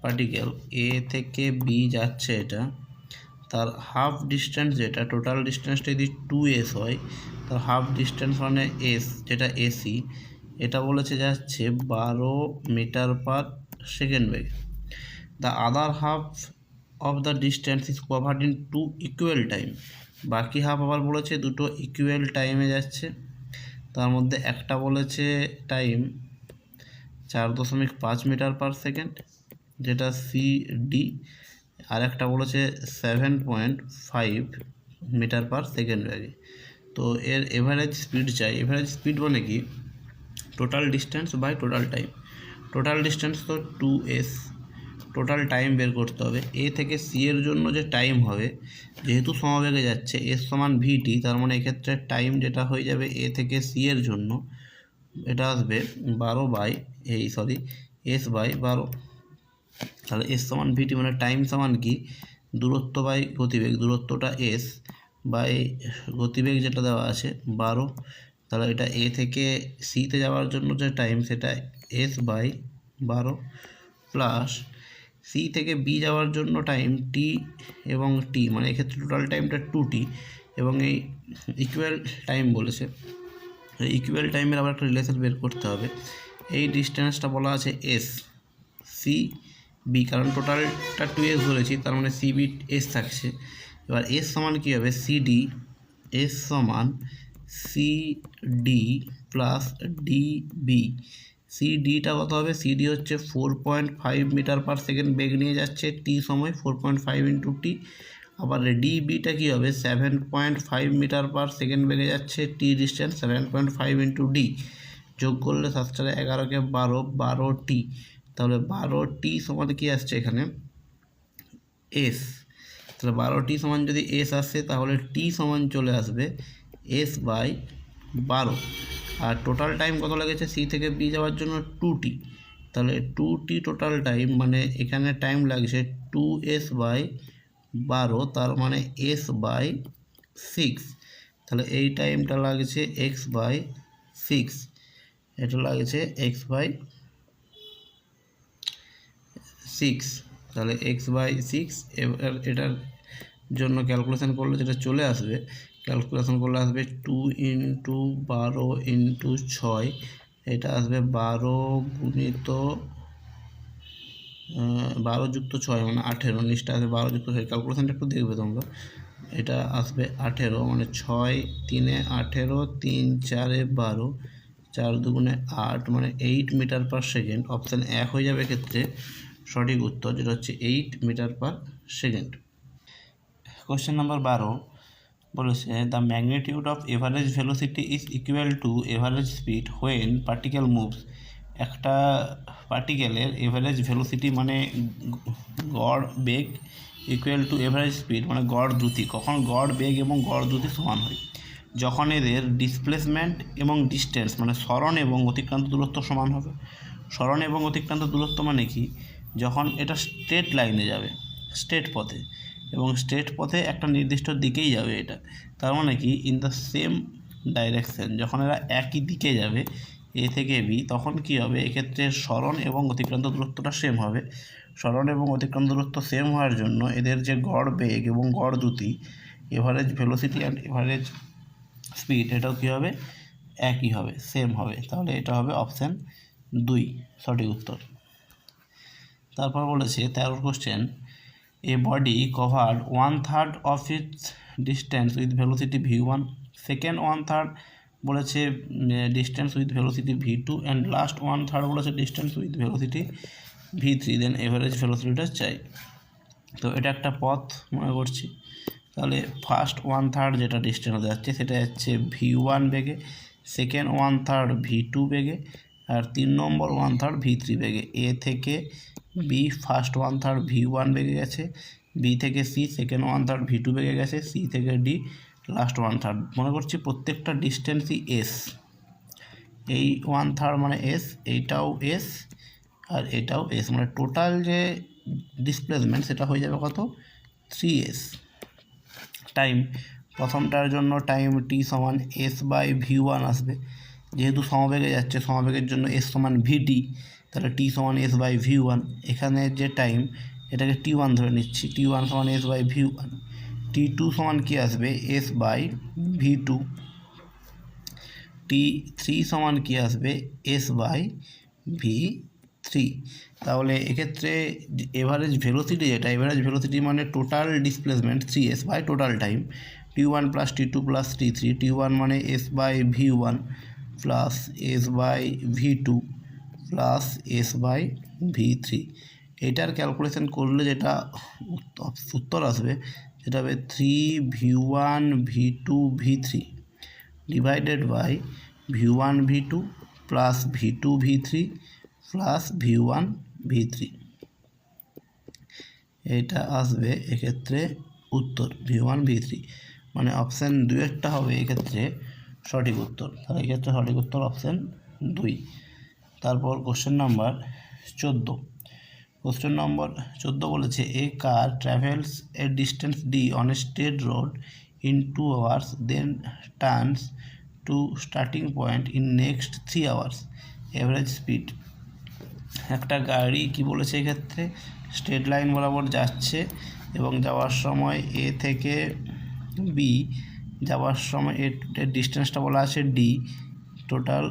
পার্টিকেল এ থেকে বি যাচ্ছে, এটা তার হাফ ডিস্টেন্স, যেটা টোটাল ডিস্টেন্সটা যদি 2s হয়, তার হাফ ডিস্টেন্স মানে s, যেটা এসি, এটা বলেছে যাচ্ছে 12 মিটার পার সেকেন্ড বেগে। The other half of the distance is covered in 2 equal time. বাকি হাফ আবার বলেছে দুটো ইকুয়াল টাইমে যাচ্ছে, তার মধ্যে একটা বলেছে টাইম 4.5 মিটার পার সেকেন্ড, যেটা সিডি, আর একটা বলেছে 7.5 মিটার পার সেকেন্ড ব্যাগে। তো এর এভারেজ স্পিড চাই। এভারেজ স্পিড মানে কি total distance by total time. Total distance তো 2s, টোটাল টাইম বের করতে হবে। এ থেকে সি এর জন্য যে টাইম হবে, যেহেতু সমবেগে যাচ্ছে এস সমান ভিটি, তার মানে এক্ষেত্রে টাইম যেটা হয়ে যাবে এ থেকে সি এর জন্য এটা আসবে 12/s/12। তাহলে এস সমান ভিটি মানে টাইম সমান কি দূরত্ব বাই গতিবেগ, দূরত্বটা এস বাই গতিবেগ যেটা দেওয়া আছে 12। তাহলে এটা এ থেকে সিতে যাওয়ার জন্য যে টাইম সেটা s/12 প্লাস সি থেকে বি যাওয়ার জন্য টাইম টি এবং টি, মানে এক্ষেত্রে টোটাল টাইমটা 2t, এবং এই ইকুয়াল টাইম বলেছে, ইকুয়াল টাইমের আবার একটা রিলেশন বের করতে হবে। এই ডিস্টেন্সটা বলা আছে এস সি বি, কারণ টোটালটা 2s ধরেছি, তার মানে সি বি এস থাকছে। এবার এস সমান কী হবে, সিডি, এস সমান সিডি প্লাস ডিবি। সিডিটা কত হবে, সিডি হচ্ছে 4.5 মিটার পার সেকেন্ড বেগ নিয়ে যাচ্ছে টি সময়, 4.5 ইন্টু টি। আবার ডিবিটা কী হবে, 7.5 মিটার পার সেকেন্ড বেগে যাচ্ছে টি ডিস্টেন্স, 7.5 ইন্টু ডি, যোগ করলে 7×11 12টি। তাহলে 12টি সমান কি আসছে এখানে এস, তাহলে 12টি সমান যদি এস আসে তাহলে টি সমান চলে আসবে s/12। আর টোটাল টাইম কত লেগেছে সি থেকে বি যাওয়ার জন্য 2t, তাহলে 2t টোটাল টাইম, মানে এখানে টাইম লাগছে 2s/12, তার মানে s/6। তাহলে এই টাইমটা লাগছে x/6, এটা লাগছে x/6, তাহলে x/6। এবার এটার জন্য ক্যালকুলেশন করলে যেটা চলে আসবে, ক্যালকুলেশন করলে আসবে 2 × 12 × 6, এটা আসবে 12 গুণিত 12 যুক্ত 6 মানে 18, নিচটা আসবে 12 যুক্ত 6, ক্যালকুলেশনটা একটু দেখবে তোমরা। এটা আসবে 18 মানে 6 3 18, 3 4 12, 4 2 8 মানে 8 মিটার পার সেকেন্ড। অপশান 1 হয়ে যাবে ক্ষেত্রে সঠিক উত্তর, যেটা হচ্ছে 8 metre per second. Question number 12 বলেছে the magnitude of average velocity is equal to average speed when particle moves. একটা পার্টিকেলের এভারেজ ভেলোসিটি মানে গড় বেগ ইকুয়াল টু এভারেজ স্পিড মানে গড় দ্রুতি। কখন গড় বেগ এবং গড় দ্রুতি সমান হয়? যখন এদের ডিসপ্লেসমেন্ট এবং ডিস্টেন্স মানে সরণ এবং অতিক্রান্ত দূরত্ব সমান হবে। সরণ এবং অতিক্রান্ত দূরত্ব মানে কি? যখন এটা স্ট্রেট লাইনে যাবে, স্ট্রেট পথে, এবং স্ট্রেট পথে একটা নির্দিষ্ট দিকেই যাবে এটা, তার মানে কি ইন দ্য সেম ডাইরেকশন, যখন এরা একই দিকে যাবে এ থেকে বি, তখন কি হবে? এক্ষেত্রে সরণ এবং অতিক্রান্ত দূরত্বটা সেম হবে। সরণ এবং অতিক্রান্ত দূরত্ব সেম হওয়ার জন্য এদের যে গড় বেগ এবং গড় দ্রুতি, average velocity and average speed, এটাও কী হবে? একই হবে, সেম হবে। তাহলে এটা হবে অপশান 2 সঠিক উত্তর। তারপর বলেছে 13 question a body covered 1/3 of its distance with velocity v1, second 1/3 বলেছে distance with velocity v2, and last 1/3 বলেছে distance with velocity v3, then average ভেলোসিটিটা চাই। তো এটা একটা পথ মনে করছি। তাহলে ফার্স্ট 1/3 যেটা ডিস্টেন্স যাচ্ছে সেটা যাচ্ছে v1 বেগে, সেকেন্ড 1/3 v2 বেগে, আর 3 নম্বর 1/3 v3 বেগে। এ থেকে বি ফার্স্ট 1/3 v1 বেগে গেছে, বি থেকে সি সেকেন্ড 1/3 v2 বেগে গেছে, সি থেকে ডি লাস্ট 1/3। মনে করছি প্রত্যেকটা ডিস্টেন্সই এস, এই 1/3 মানে এস, এইটাও এস, আর এটাও এস, মানে টোটাল যে ডিসপ্লেসমেন্ট সেটা হয়ে যাবে কত? 3s। টাইম, প্রথমটার জন্য টাইম টি সমান s/v1 আসবে, যেহেতু সমবেগে যাচ্ছে সমবেগের জন্য s সমান vt, তাহলে টি সমান s/v1। এখানে যে টাইম এটাকে t1 ধরে নিচ্ছি, t1 সমান s/v1। t2 সমান কী আসবে? s/v2। t3 সমান কী আসবে? s/v3। তাহলে এক্ষেত্রে এভারেজ ভেলোসিটি যেটা, এভারেজ ভেলোসিটি মানে total displacement 3s by total time, t1 plus t2 plus t3, t1 মানে s/v1 plus s/v2 plus s/v3। এটার ক্যালকুলেশন করলে যেটা উত্তর আসবে সেটা হবে 3v1 v2 v3 divided by v1 v2 plus v2 v3 plus v1 v3। এটা আসবে এক্ষেত্রে উত্তর v1 v3, মানে অপশান 2 হবে এক্ষেত্রে সঠিক উত্তর। তাহলে এক্ষেত্রে সঠিক উত্তর অপশান 2। তারপর কোশ্চেন নাম্বার 14। কোশ্চেন নম্বর 14 বলেছে a car travels a distance d on a straight road in 2 hours, then turns to starting point in next 3 hours, average speed. একটা গাড়ি কি বলেছে এক্ষেত্রে? স্ট্রেট লাইন বরাবর যাচ্ছে এবং যাওয়ার সময় এ থেকে বি যাওয়ার সময় এর ডিস্টেন্সটা বলা আছে ডি, টোটাল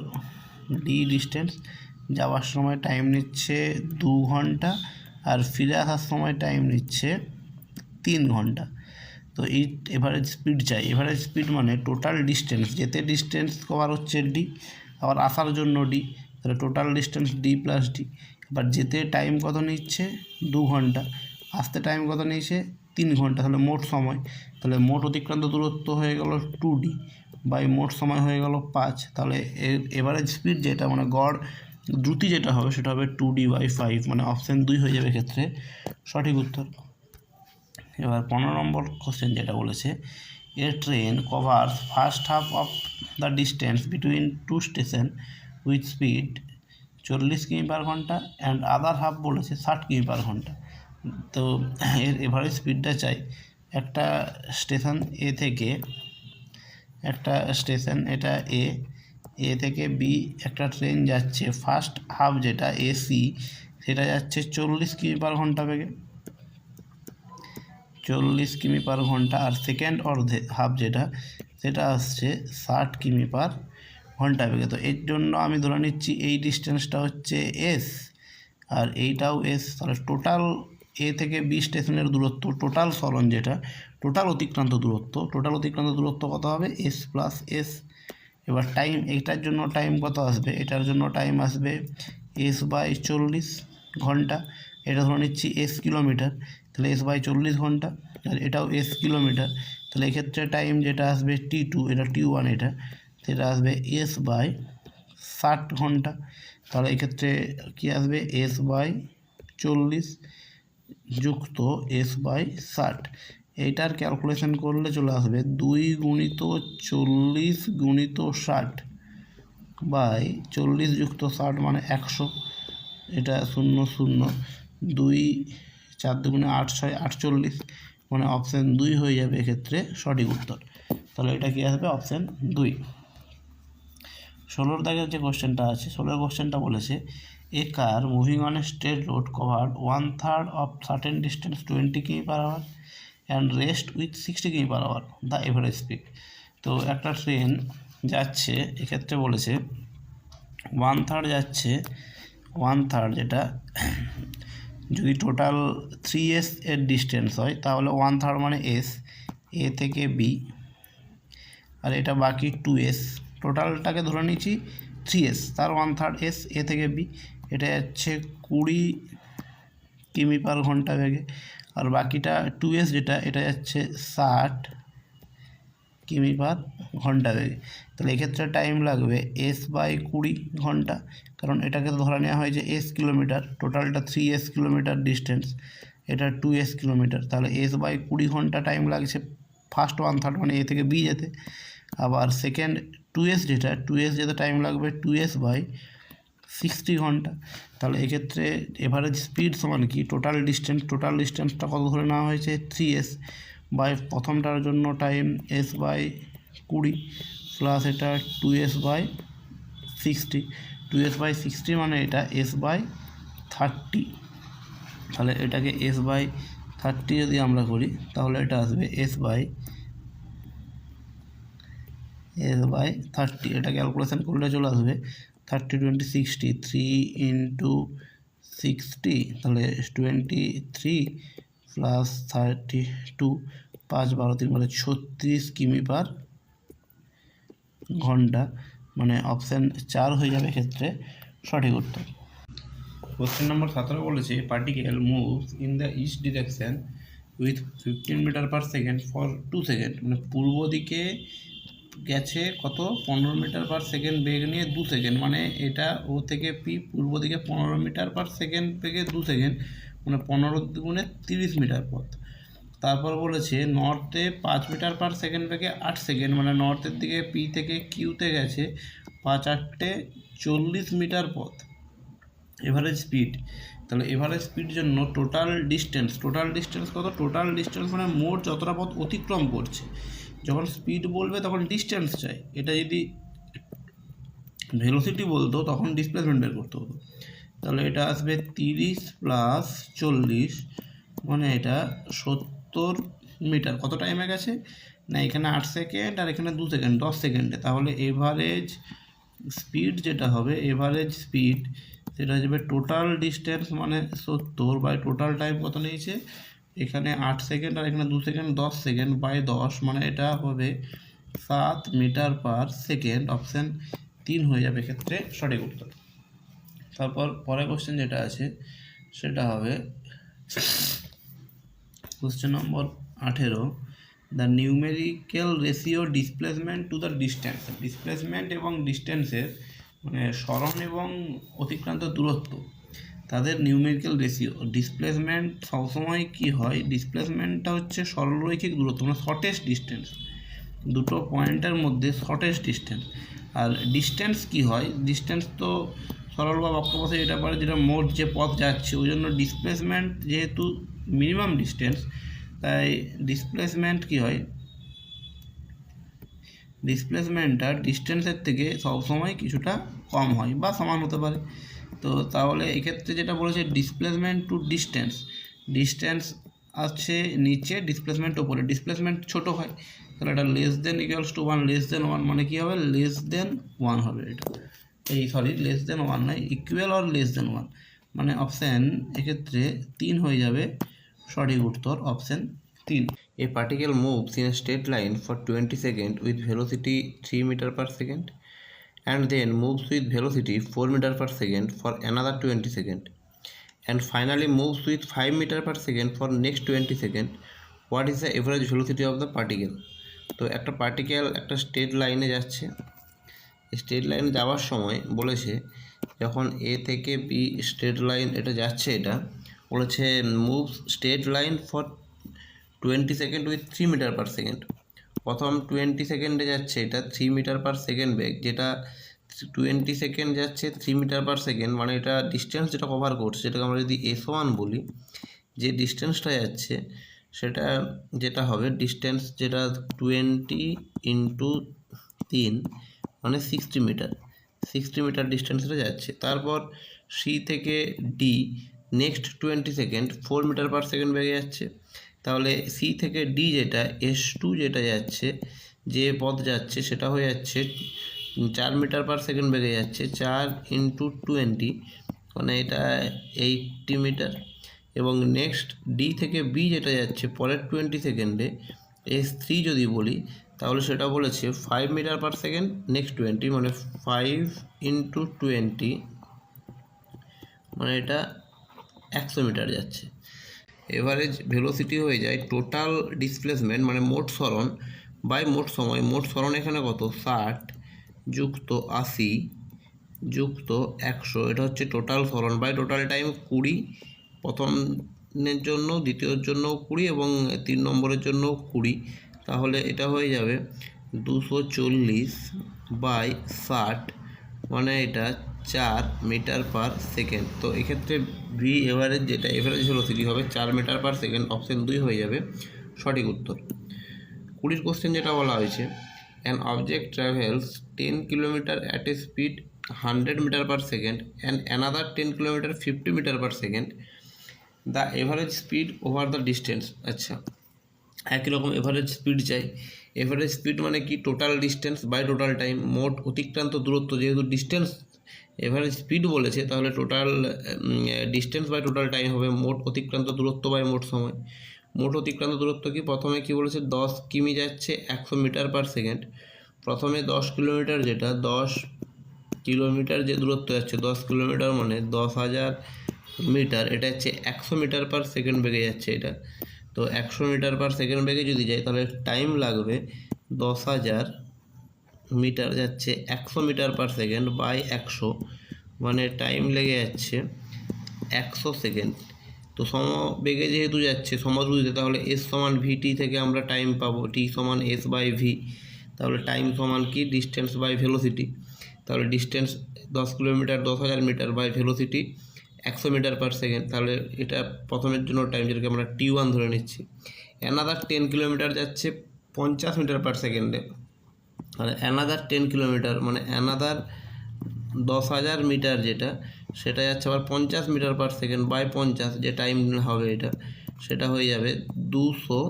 ডি ডিস্টেন্স। যাওয়ার সময় টাইম নিচ্ছে 2 ঘন্টা, আর ফিরে আসার সময় টাইম নিচ্ছে 3 ঘন্টা। তো এই এভারেজ স্পিড চাই। এভারেজ স্পিড মানে টোটাল ডিস্টেন্স, যেতে ডিস্টেন্স কভার হচ্ছে ডি, আবার আসার জন্য ডি, তাহলে total distance D plus D. এবার যেতে টাইম কত নিচ্ছে? 2 ঘন্টা, আসতে টাইম কত নিয়েছে? 3 ঘন্টা, তাহলে মোট সময়, তাহলে মোট অতিক্রান্ত দূরত্ব হয়ে গেল 2d বাই মোট সময় হয়ে গেল 5। তাহলে এভারেজ স্পিড যেটা মানে গড় দ্রুতি যেটা হবে সেটা হবে 2d/5, মানে অপশান 2 হয়ে যাবে ক্ষেত্রে সঠিক উত্তর। এবার 15 নম্বর কোশ্চেন যেটা বলেছে a train covers first half of the distance between 2 station with speed 40 কিমি/ঘন্টা অ্যান্ড আদার হাফ বলেছে 60 কিমি/ঘন্টা। তো এর এভারেজ স্পিডটা চাই। একটা স্টেশন এ থেকে, একটা স্টেশন এটা এ থেকে বি একটা ট্রেন যাচ্ছে, ফার্স্ট হাফ যেটা এসি সেটা যাচ্ছে 40 কিমি/ঘন্টা বেগে। 40 কিমি পার ঘন্টা, আর সেকেন্ড অর্ধে হাফ যেটা সেটা আসছে 60 কিমি পার ঘন্টা বেগে। তো এর জন্য আমি ধরে নিচ্ছি এই ডিস্টেন্সটা হচ্ছে এস আর এইটাও এস। তাহলে টোটাল এ থেকে বি স্টেশনের দূরত্ব, টোটাল সরণ যেটা, টোটাল অতিক্রান্ত দূরত্ব কত হবে? S plus S. এবার টাইম, এটার জন্য টাইম কত আসবে? এটার জন্য টাইম আসবে এস বাই 40 ঘন্টা। এটা ধরে নিচ্ছি এস কিলোমিটার, তাহলে এস বাই 40 ঘন্টা, আর এটাও এস কিলোমিটার। তাহলে এক্ষেত্রে টাইম যেটা আসবে T2, এটা T1, এটা সেটা আসবে এস বাই 60 ঘন্টা। তাহলে এক্ষেত্রে কী আসবে? এস বাই 40 যুক্ত এস বাই 60। এইটার ক্যালকুলেশন করলে চলে আসবে 2 গুণিত 40 গুণিত 60 বাই 40 যুক্ত 60 মানে 100। এটা 0 0, 2 4 দুগুণে 8 6 48, মানে অপশান 2 হয়ে যাবে এক্ষেত্রে সঠিক উত্তর। তাহলে এটা কী আসবে? অপশান 2। 16 দাগের যে কোশ্চেনটা আছে, 16 কোশ্চেনটা বলেছে a car moving on a straight road covered 1/3 of certain distance 20 কিমি per hour and rest with 60 কিমি per hour the average speed. তো একটা ট্রেন যাচ্ছে, এক্ষেত্রে বলেছে 1/3 যাচ্ছে, 1/3 যেটা যদি টোটাল 3s এর ডিস্টেন্স হয় তাহলে 1/3 মানে এস, এ থেকে বি, আর এটা বাকি 2s, টোটালটাকে ধরে নিচ্ছি 3s, তার 1/3 এস, এ থেকে বি। এটা যাচ্ছে 20 কিমি পার ঘন্টা বেগে, আর বাকিটা 2s যেটা, এটা যাচ্ছে 60 কিমি পার ঘন্টা বেগে। তাহলে এক্ষেত্রে টাইম লাগবে এস বাই 20 ঘন্টা, কারণ এটাকে ধরে নেওয়া হয় যে এস কিলোমিটার, টোটালটা 3s কিলোমিটার ডিস্টেন্স, এটা 2s কিলোমিটার। তাহলে এস বাই 20 ঘন্টা টাইম লাগছে ফার্স্ট 1/3 মানে এ থেকে বি যেতে। আবার সেকেন্ড 2s যেটা টাইম লাগবে 2s বাই 60 ঘন্টা। তাহলে এক্ষেত্রে এভারেজ স্পিড সমান কি? টোটাল ডিস্টেন্সটা কত ধরে নেওয়া হয়েছে? 3s বাই প্রথমটার জন্য টাইম এস বাই 20 প্লাস এটা 2s বাই 60, 2s বাই 60 মানে এটা এস বাই 30। তাহলে এটাকে এস বাই 30 যদি আমরা করি তাহলে এটা আসবে এস বাই 30। এটা ক্যালকুলেশন করলে চলে আসবে 30 20 60, 3 ইন্টু 60, তাহলে 23 প্লাস 32, 5 12 3 মানে 36 কিমি পার ঘন্টা, মানে অপশান 4 হয়ে যাবে ক্ষেত্রে সঠিক উত্তর। কোশ্চেন নম্বর 17 বলেছে particle moves in the east direction with 15 metre per second for 2 second, মানে পূর্ব দিকে গেছে কত? 15 মিটার পার সেকেন্ড বেগ নিয়ে 2 সেকেন্ড, মানে এটা ও থেকে পি পূর্ব দিকে 15 মিটার পার সেকেন্ড বেগে 2 সেকেন্ড, মানে 15 গুণে 30 মিটার পথ। তারপর বলেছে নর্থে 5 মিটার পার সেকেন্ড বেগে 8 সেকেন্ড, মানে নর্থের দিকে পি থেকে কিউতে গেছে 5 8 40 মিটার পথ। এভারেজ স্পিড, তাহলে এভারেজ স্পিড জন্য টোটাল ডিস্টেন্স কত? টোটাল ডিস্টেন্স মানে মোট যতটা পথ অতিক্রম করছে। যখন স্পিড বলবে তখন ডিস্টেন্স চাই, এটা যদি ভেলোসিটি বলতো তখন ডিসপ্লেসমেন্ট বের করতে হতো। তাহলে এটা আসবে 30 প্লাস 40, মানে এটা 70 মিটার। কত টাইমে গেছে? না এখানে 8 সেকেন্ড আর এখানে 2 সেকেন্ড, 10 সেকেন্ডে। তাহলে এভারেজ স্পিড যেটা হবে, এভারেজ স্পিড সেটা যাবে টোটাল ডিস্টেন্স মানে 70 বাই টোটাল টাইম কত নিয়েছে, এখানে 8 সেকেন্ড আর এখানে 2 সেকেন্ড, 10 সেকেন্ড বাই 10, মানে এটা হবে 7 মিটার পার সেকেন্ড। অপশান 3 হয়ে যাবে ক্ষেত্রে সঠিক উত্তর। তারপর পরের কোশ্চেন যেটা আছে সেটা হবে question number 18, the numerical ratio displacement to the distance. Displacement এবং ডিস্টেন্সের মানে সরণ এবং অতিক্রান্ত দূরত্ব, তাদের নিউমেরিক্যাল রেশিও। ডিসপ্লেসমেন্ট সবসময় কী হয়? ডিসপ্লেসমেন্টটা হচ্ছে সরলরৈখিক দূরত্ব, মানে শর্টেস্ট ডিস্টেন্স, দুটো পয়েন্টের মধ্যে শর্টেস্ট ডিস্টেন্স। আর ডিস্টেন্স কী হয়? ডিস্টেন্স তো সরল বা বক্রপথে এটা পারে যেটা মোট যে পথ যাচ্ছে, ওই জন্য ডিসপ্লেসমেন্ট যেহেতু মিনিমাম ডিস্টেন্স, তাই ডিসপ্লেসমেন্ট কী হয়? ডিসপ্লেসমেন্টটা ডিস্টেন্সের থেকে সবসময় কিছুটা কম হয় বা সমান হতে পারে। তো তাহলে এক্ষেত্রে যেটা বলেছে ডিসপ্লেসমেন্ট টু ডিস্টেন্স আছে নিচে, ডিসপ্লেসমেন্ট ওপরে, ডিসপ্লেসমেন্ট ছোট হয় তাহলে এটা less than equals to 1, less than 1 মানে কী হবে, লেস দেন 1 হবে এটা, লেস দেন 1 নয়, ইকুয়াল অর লেস দেন 1 মানে অপশান এক্ষেত্রে 3 হয়ে যাবে সঠিক উত্তর, option 3। A particle moves in a straight line for 20 seconds with velocity 3 meter per second and then moves with velocity 4 meter per second for another 20 seconds and finally moves with 5 meter per second for next 20 seconds. What is the average velocity of the particle? তো একটা particle একটা straight লাইনে যাচ্ছে, straight লাইনে যাওয়ার সময় বলেছে যখন এ থেকে বি স্ট্রেট লাইন এটা যাচ্ছে, এটা বলেছে moves straight line for 20 second with 3 metre per second. প্রথম 20 সেকেন্ডে যাচ্ছে এটা 3 মিটার পার সেকেন্ড বেগ, যেটা 20 সেকেন্ড যাচ্ছে 3 মিটার পার সেকেন্ড মানে এটা ডিস্টেন্স যেটা কভার করছে, যেটাকে আমরা যদি S1 বলি, যে ডিস্টেন্সটা যাচ্ছে সেটা যেটা হবে ডিস্টেন্স যেটা 20 ইন্টু 3 মানে 60 মিটার, 60 মিটার ডিস্টেন্সটা যাচ্ছে। তারপর সি থেকে D next 20 second 4 metre per second বেগে যাচ্ছে, তাহলে সি থেকে ডি যেটা S2 যেটা যাচ্ছে, যে পথ যাচ্ছে সেটা হয়ে যাচ্ছে 4 মিটার পার সেকেন্ড বেগে যাচ্ছে, 4 ইন্টু 20 মানে এটা 80 মিটার। এবং নেক্সট ডি থেকে বি যেটা যাচ্ছে পরের 20 সেকেন্ডে S3 যদি বলি তাহলে সেটা বলেছে 5 মিটার পার সেকেন্ড নেক্সট 20 মানে 5 ইন্টু 20 মানে এটা 100 মিটার যাচ্ছে। এভারেজ ভেলোসিটি হয়ে যায় টোটাল ডিসপ্লেসমেন্ট মানে মোট সরণ বাই মোট সময়। মোট সরণ এখানে কত, 60 যুক্ত 80 যুক্ত 100, এটা হচ্ছে টোটাল সরণ বাই টোটাল টাইম 20, প্রথমের জন্য দ্বিতীয়র জন্য 20 এবং 3 নম্বরের জন্য 20, তাহলে এটা হয়ে যাবে 240 বাই 60 মানে এটা 4 মিটার পার সেকেন্ড। তো এক্ষেত্রে ভি এভারেজ যেটা এভারেজ ভেলোসিটি হবে 4 মিটার পার সেকেন্ড, অপশান 2 হয়ে যাবে সঠিক উত্তর। 20 কোশ্চেন যেটা বলা হয়েছে, an object travels 10 kilometre at a speed 100 metre per second and another 10 kilometre 50 metre per second, the average speed over the distance. আচ্ছা, একই রকম এভারেজ স্পিড চাই। এভারেজ স্পিড মানে কি, total distance by total time, মোট অতিক্রান্ত দূরত্ব, যেহেতু ডিস্টেন্স এভারেজ স্পিড বলেছে তাহলে total distance by total time হবে মোট অতিক্রান্ত দূরত্ব বাই মোট সময়। মোট অতিক্রান্ত দূরত্ব কি, প্রথমে কি বলেছে 10 কিমি যাচ্ছে 100 মিটার পার সেকেন্ড, প্রথমে 10 কিলোমিটার যেটা 10 কিলোমিটার যে দূরত্ব যাচ্ছে 10 কিলোমিটার মানে 10,000 মিটার, এটা হচ্ছে 100 মিটার পার সেকেন্ড বেগে যাচ্ছে এটা। তো 100 মিটার পার সেকেন্ড বেগে যদি যায় তাহলে টাইম লাগবে 10,000 মিটার যাচ্ছে 100 মিটার পার সেকেন্ড বাই 100 মানে টাইম লেগে যাচ্ছে 100 সেকেন্ড। তো সমবেগে যেহেতু যাচ্ছে সমদ্রুতিতে, তাহলে এস সমান ভিটি থেকে আমরা টাইম পাবো টি সমান এস বাই ভি, তাহলে টাইম সমান কি, ডিস্টেন্স বাই ভেলোসিটি, তাহলে distance 10 kilometre 10,000 metre by velocity 100 metre per second, তাহলে এটা প্রথমের জন্য টাইম যেটাকে আমরা T1 ধরে নিচ্ছি। অ্যানাদার 10 কিলোমিটার যাচ্ছে 50 মিটার পার সেকেন্ডে, আর অ্যানাদার 10 কিলোমিটার মানে অ্যানাদার 10,000 মিটার যেটা সেটা যাচ্ছে আবার 50 মিটার পার সেকেন্ড বাই 50, যে টাইম হবে এটা সেটা হয়ে যাবে 200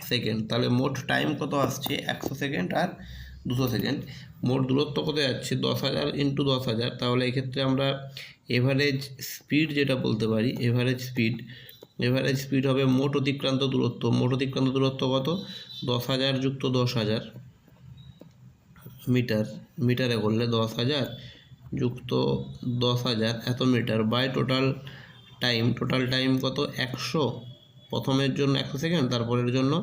সেকেন্ড। তাহলে মোট টাইম কত আসছে 100 সেকেন্ড আর 200 সেকেন্ড। মোট দূরত্ব কত যাচ্ছে 10,000 ইন্টু 10,000, তাহলে এক্ষেত্রে আমরা এভারেজ স্পিড যেটা বলতে পারি, এভারেজ স্পিড হবে মোট অতিক্রান্ত দূরত্ব। মোট অতিক্রান্ত দূরত্ব কত, 10,000 যুক্ত 10,000 মিটার, মিটারে করলে 10,000 যুক্ত 10,000 এত মিটার বাই টোটাল টাইম কত 100, প্রথমের জন্য 100 সেকেন্ড, তারপরের জন্য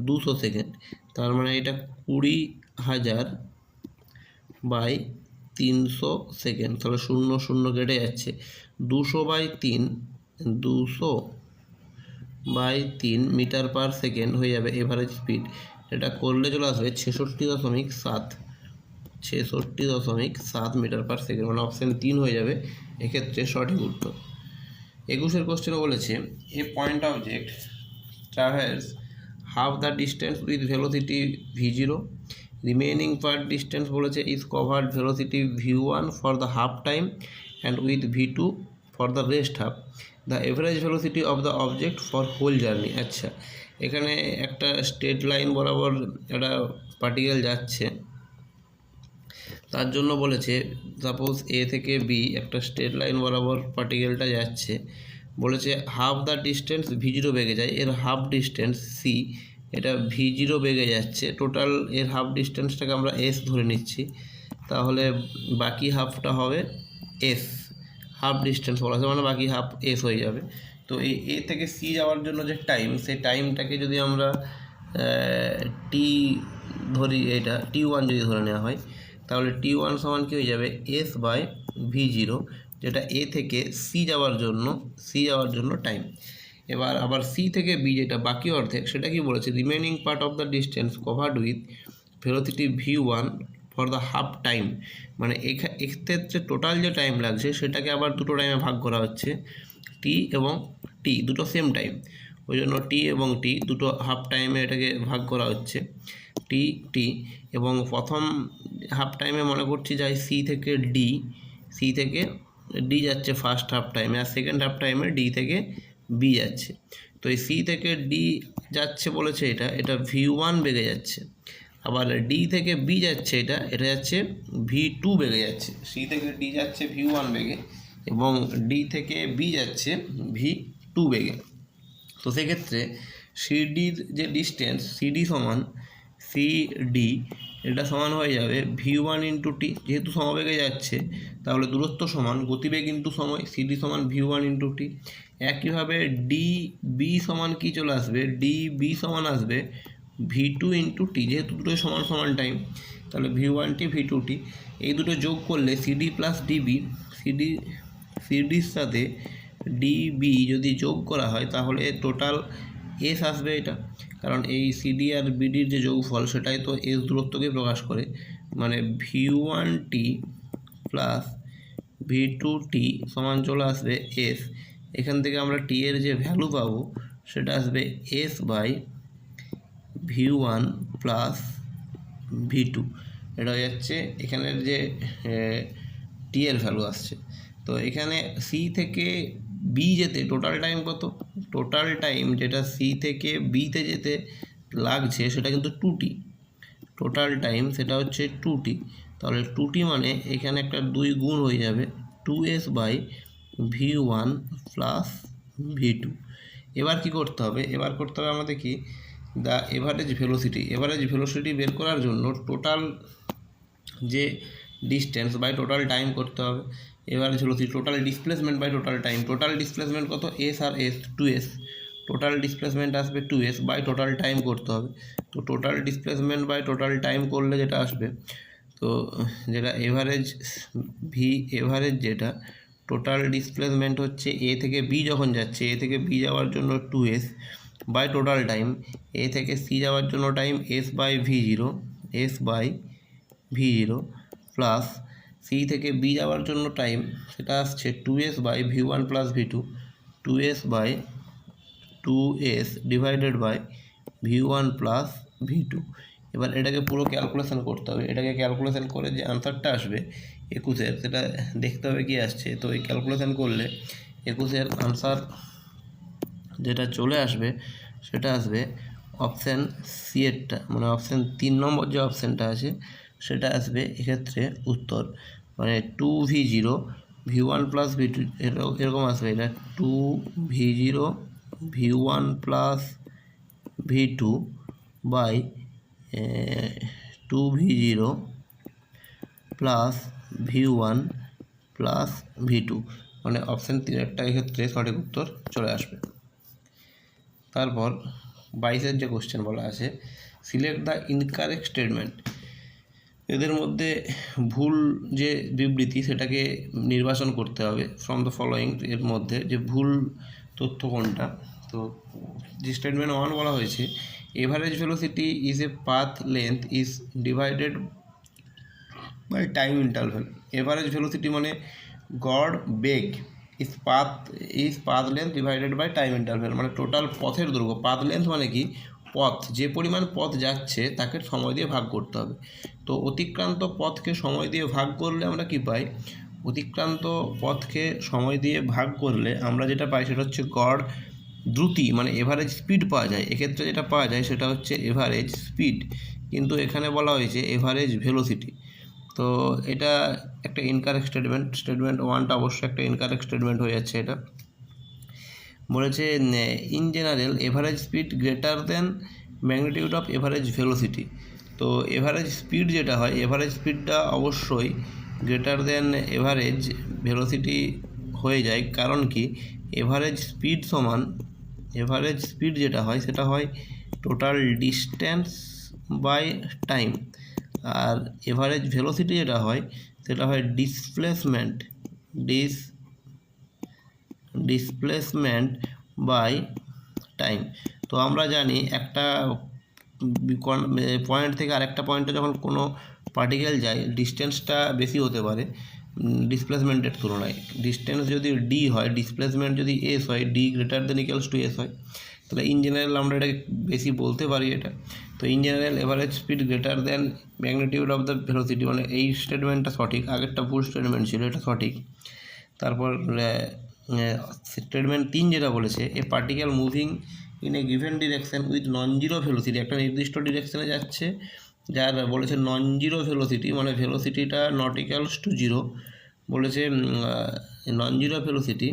200 সেকেন্ড, তার মানে এটা 20,000 বাই 300 সেকেন্ড, তাহলে 0 0 কেটে যাচ্ছে, 200 বাই 3 মিটার পার সেকেন্ড হয়ে যাবে এভারেজ স্পিড। এটা করলে চলে আসবে 66.7 মিটার পার সেকেন্ড, মানে অপশান 3 হয়ে যাবে এক্ষেত্রে সঠিক উত্তর। 21 কোশ্চেনে বলেছে a point object travels half the distance with velocity v0, remaining part distance বলেছে is covered velocity v1 for the half time and with v2 for the rest half, the average velocity of the object for whole journey. আচ্ছা, এখানে একটা straight line বরাবর একটা particle যাচ্ছে, তার জন্য বলেছে সাপোজ এ থেকে বি একটা স্ট্রেট লাইন বরাবর পার্টিকেলটা যাচ্ছে, বলেছে হাফ দ্য ডিস্টেন্স v0 বেগে যায়, এর হাফ ডিস্টেন্স সি, এটা v0 বেগে যাচ্ছে, টোটাল এর হাফ ডিস্টেন্সটাকে আমরা এস ধরে নিচ্ছি, তাহলে বাকি হাফটা হবে এস, হাফ ডিস্টেন্স বলা আছে মানে বাকি হাফ এস হয়ে যাবে। তো এই এ থেকে সি যাওয়ার জন্য যে টাইম, সেই টাইমটাকে যদি আমরা টি ধরি, এটা t1 যদি ধরে নেওয়া হয়, তাহলে t1 সমান কী হয়ে যাবে এস বাই v0, যেটা এ থেকে সি যাওয়ার জন্য টাইম। এবার আবার সি থেকে বি যেটা বাকি অর্ধেক, সেটা কি বলেছে, remaining part of the distance covered with velocity v1 for the half time, মানে এক্ষেত্রে টোটাল যে টাইম লাগছে সেটাকে আবার দুটো টাইমে ভাগ করা হচ্ছে, টি এবং টি দুটো সেম টাইম, ওই জন্য টি এবং টি দুটো হাফ টাইমে এটাকে ভাগ করা হচ্ছে, টি এবং প্রথম হাফ টাইমে মনে করছি যাই সি থেকে ডি যাচ্ছে ফার্স্ট হাফ টাইমে, আর সেকেন্ড হাফ টাইমে ডি থেকে বি যাচ্ছে। তো এই সি থেকে ডি যাচ্ছে বলেছে এটা v1 বেগে যাচ্ছে, আবার ডি থেকে বি যাচ্ছে এটা যাচ্ছে v2 বেগে যাচ্ছে। সি থেকে ডি যাচ্ছে v1 বেগে এবং ডি থেকে বি যাচ্ছে v2 বেগে। তো সেক্ষেত্রে সিডির যে ডিস্টেন্স সিডি সমান সিডি, এটা সমান হয়ে যাবে v1 ইন্টু টি, যেহেতু সমবেগে যাচ্ছে তাহলে দূরত্ব সমান গতিবেগ ইন্টু সময়, সিডি সমান v1 ইন্টু টি। একইভাবে ডি বি সমান কি চলে আসবে, ডি বি সমান আসবে v2 ইন্টু টি, যেহেতু দুটোই সমান টাইম, তাহলে v1t v2t, এই দুটো যোগ করলে সিডি প্লাস ডিবি, সিডির সাথে ডিবি যদি যোগ করা হয় তাহলে টোটাল এস আসবে এটা, কারণ এই সিডি আর বিডির যে যোগফল সেটাই তো এস দূরত্বকে প্রকাশ করে, মানে v1t প্লাস v2t সমান চলে আসবে এস। এখান থেকে আমরা টি এর যে ভ্যালু পাবো সেটা আসবে S by v1 plus v2, এটা হয়ে যাচ্ছে এখানের যে টি এর ভ্যালু আসছে। তো এখানে সি থেকে বি যেতে টোটাল টাইম কত, টোটাল টাইম যেটা সি থেকে বিতে যেতে লাগছে সেটা কিন্তু 2t, টোটাল টাইম সেটা হচ্ছে 2t, তাহলে 2t মানে এখানে একটা 2 গুণ হয়ে যাবে 2s by v1 plus v2। এবার কি করতে হবে, এবার করতে হবে আমাদের কি, দ্য এভারেজ ভেলোসিটি বের করার জন্য টোটাল যে ডিস্টেন্স বাই টোটাল টাইম করতে হবে। Average velocity total displacement by total time, total displacement কত এস আর এস 2s, টোটাল ডিসপ্লেসমেন্ট আসবে 2s বাই টোটাল টাইম করতে হবে। তো total displacement by total time করলে যেটা আসবে, তো যেটা এভারেজ যেটা টোটাল ডিসপ্লেসমেন্ট হচ্ছে এ থেকে বি যখন যাচ্ছে, এ থেকে বি যাওয়ার জন্য 2s বাই টোটাল টাইম, এ থেকে সি যাওয়ার জন্য time S by v0 plus C থেকে বি যাওয়ার জন্য টাইম সেটা আসছে 2s by v1 plus v2, 2s divided by v1 plus v2। এবার এটাকে পুরো ক্যালকুলেশন করতে হবে, এটাকে ক্যালকুলেশন করে যে আনসারটা আসবে 21-এর, সেটা দেখতে হবে কি আসছে। তো এই ক্যালকুলেশন করলে 21-এর আনসার যেটা চলে আসবে সেটা আসবে অপশান সি এরটা, মানে অপশান 3 নম্বর যে অপশানটা আছে সেটা আসবে এক্ষেত্রে উত্তর, মানে 2v0 v1 প্লাস v2 এরকম আসবে, এটা 2v0 v1 plus v2 by 2v0 plus v1 plus v2, মানে অপশান 3-এরটা এক্ষেত্রে সঠিক উত্তর চলে আসবে। তারপর 22-এর যে কোশ্চেন বলা আছে, সিলেক্ট দ্য ইনকারেক্ট স্টেটমেন্ট, এদের মধ্যে ভুল যে বিবৃতি সেটাকে নির্বাচন করতে হবে ফ্রম দ্য ফলোয়িং, এর মধ্যে যে ভুল তথ্য কোনটা। তো যে স্টেটমেন্ট 1 বলা হয়েছে, average velocity is a path length is divided by time interval. Average velocity মানে গড় বেগ, is path length divided by time interval, মানে টোটাল পথের দৈর্ঘ্য। পাথ লেন্থ মানে কি, পথ যে পরিমাণ পথ যাচ্ছে তাকে সময় দিয়ে ভাগ করতে হবে। তো অতিক্রান্ত পথকে সময় দিয়ে ভাগ করলে আমরা কি পাই, অতিক্রান্ত পথকে সময় দিয়ে ভাগ করলে আমরা যেটা পাই সেটা হচ্ছে গড় দ্রুতি, মানে এভারেজ স্পিড পাওয়া যায়। এক্ষেত্রে যেটা পাওয়া যায় সেটা হচ্ছে এভারেজ স্পিড, কিন্তু এখানে বলা হয়েছে এভারেজ ভেলোসিটি। তো এটা একটা ইনকারেক্ট স্টেটমেন্ট। স্টেটমেন্ট 1টা অবশ্যই একটা ইনকারেক্ট স্টেটমেন্ট হয়ে যাচ্ছে। এটা বলেছে in general average speed greater than magnitude of average velocity. তো এভারেজ স্পিড যেটা হয়, এভারেজ স্পিডটা অবশ্যই গ্রেটার দেন এভারেজ ভেলোসিটি হয়ে যায়। কারণ কি, এভারেজ স্পিড সমান, এভারেজ স্পিড যেটা হয় সেটা হয় টোটাল ডিস্টেন্স বাই টাইম, আর এভারেজ ভেলোসিটি যেটা হয় সেটা হয় ডিসপ্লেসমেন্ট বাই টাইম। তো আমরা জানি একটা পয়েন্ট থেকে আরেকটা পয়েন্টে যখন কোনো পার্টিকেল যায়, ডিস্টেন্সটা বেশি হতে পারে ডিসপ্লেসমেন্টের তুলনায়। ডিস্টেন্স যদি ডি হয়, ডিসপ্লেসমেন্ট যদি এস হয়, D greater than equals to S হয়, তাহলে ইন জেনারেল আমরা এটাকে বেশি বলতে পারি এটা। তো in general average speed greater than magnitude of the velocity, মানে এই স্টেটমেন্টটা সঠিক, আগেরটা ভুল স্টেটমেন্ট ছিল, এটা সঠিক। তারপর স্টেটমেন্ট 3 যেটা বলেছে, a particle moving in a given direction with non zero velocity, একটা নির্দিষ্ট ডিরেকশনে যাচ্ছে যার বলেছে নন জিরো ভেলোসিটি, মানে ভেলোসিটিটা নট ইকুয়ালস টু জিরো। বলেছে নন zero velocity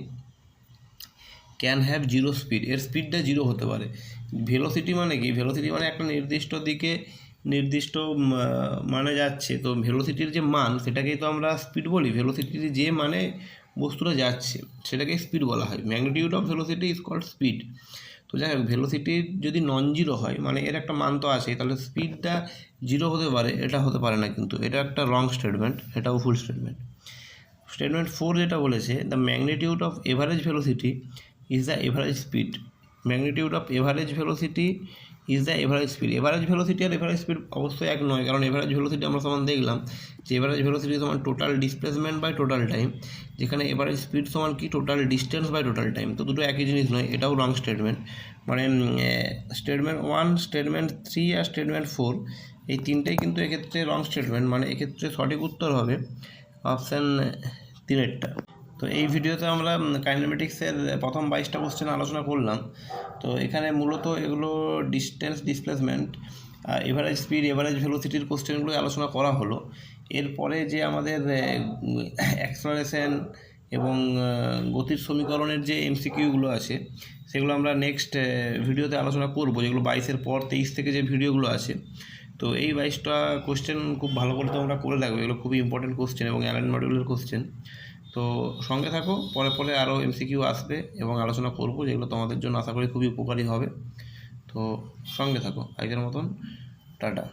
can have zero speed, এর স্পিডটা জিরো হতে পারে। ভেলোসিটি মানে কি, ভেলোসিটি মানে একটা নির্দিষ্ট দিকে নির্দিষ্ট মানে যাচ্ছে, তো ভেলোসিটির যে মান সেটাকেই তো আমরা স্পিড বলি। ভেলোসিটির যে মানে বস্তুটা যাচ্ছে সেটাকে স্পিড বলা হয়। Magnitude of velocity is called speed. তো যাই হোক, ভেলোসিটি যদি নন জিরো হয়, মানে এর একটা মান তো আছে, তাহলে স্পিডটা জিরো হতে পারে, এটা হতে পারে না, কিন্তু এটা একটা রং স্টেটমেন্ট, এটাও ফুল স্টেটমেন্ট। স্টেটমেন্ট 4 যেটা বলেছে, the magnitude of average velocity is the average speed. Magnitude of average velocity is the average speed. Average velocity আর এভারেজ স্পিড অবশ্যই এক নয়, কারণ এভারেজ ভেলোসিটি আমরা সমান দেখলাম যে এভারেজ ভেলোসিটি সমান total displacement by total time, যেখানে এভারেজ স্পিড সমান কি total distance by total time. তো দুটো একই জিনিস নয়, এটাও রং স্টেটমেন্ট। মানে স্টেটমেন্ট 1, স্টেটমেন্ট 3 আর স্টেটমেন্ট 4 এই তিনটেই কিন্তু এক্ষেত্রে রং স্টেটমেন্ট, মানে এক্ষেত্রে সঠিক উত্তর হবে অপশান 3-এরটা। তো এই ভিডিওতে আমরা কাইনেমেটিক্সের প্রথম 22টা কোশ্চেন আলোচনা করলাম। তো এখানে মূলত এগুলো distance, displacement, average speed, average ভেলোসিটির কোশ্চেনগুলো আলোচনা করা হলো। এরপরে যে আমাদের অ্যাক্সেলারেশন এবং গতির সমীকরণের যে এমসিকিউগুলো আছে সেগুলো আমরা নেক্সট ভিডিওতে আলোচনা করব, যেগুলো 22-এর পর 23 থেকে যে ভিডিওগুলো আছে। তো এই 22টা কোশ্চেন খুব ভালো করে তোমরা করে রাখবে, এগুলো খুবই ইম্পর্টেন্ট কোশ্চেন এবং অ্যালাইন মডিউলের কোশ্চেন। তো সঙ্গে থাকো, পরে পরে আরও এমসিকিউ আসবে এবং আলোচনা করব, যেগুলো তোমাদের জন্য আশা করি খুবই উপকারী হবে। তো সঙ্গে থাকো, আজকের মতন টাটা।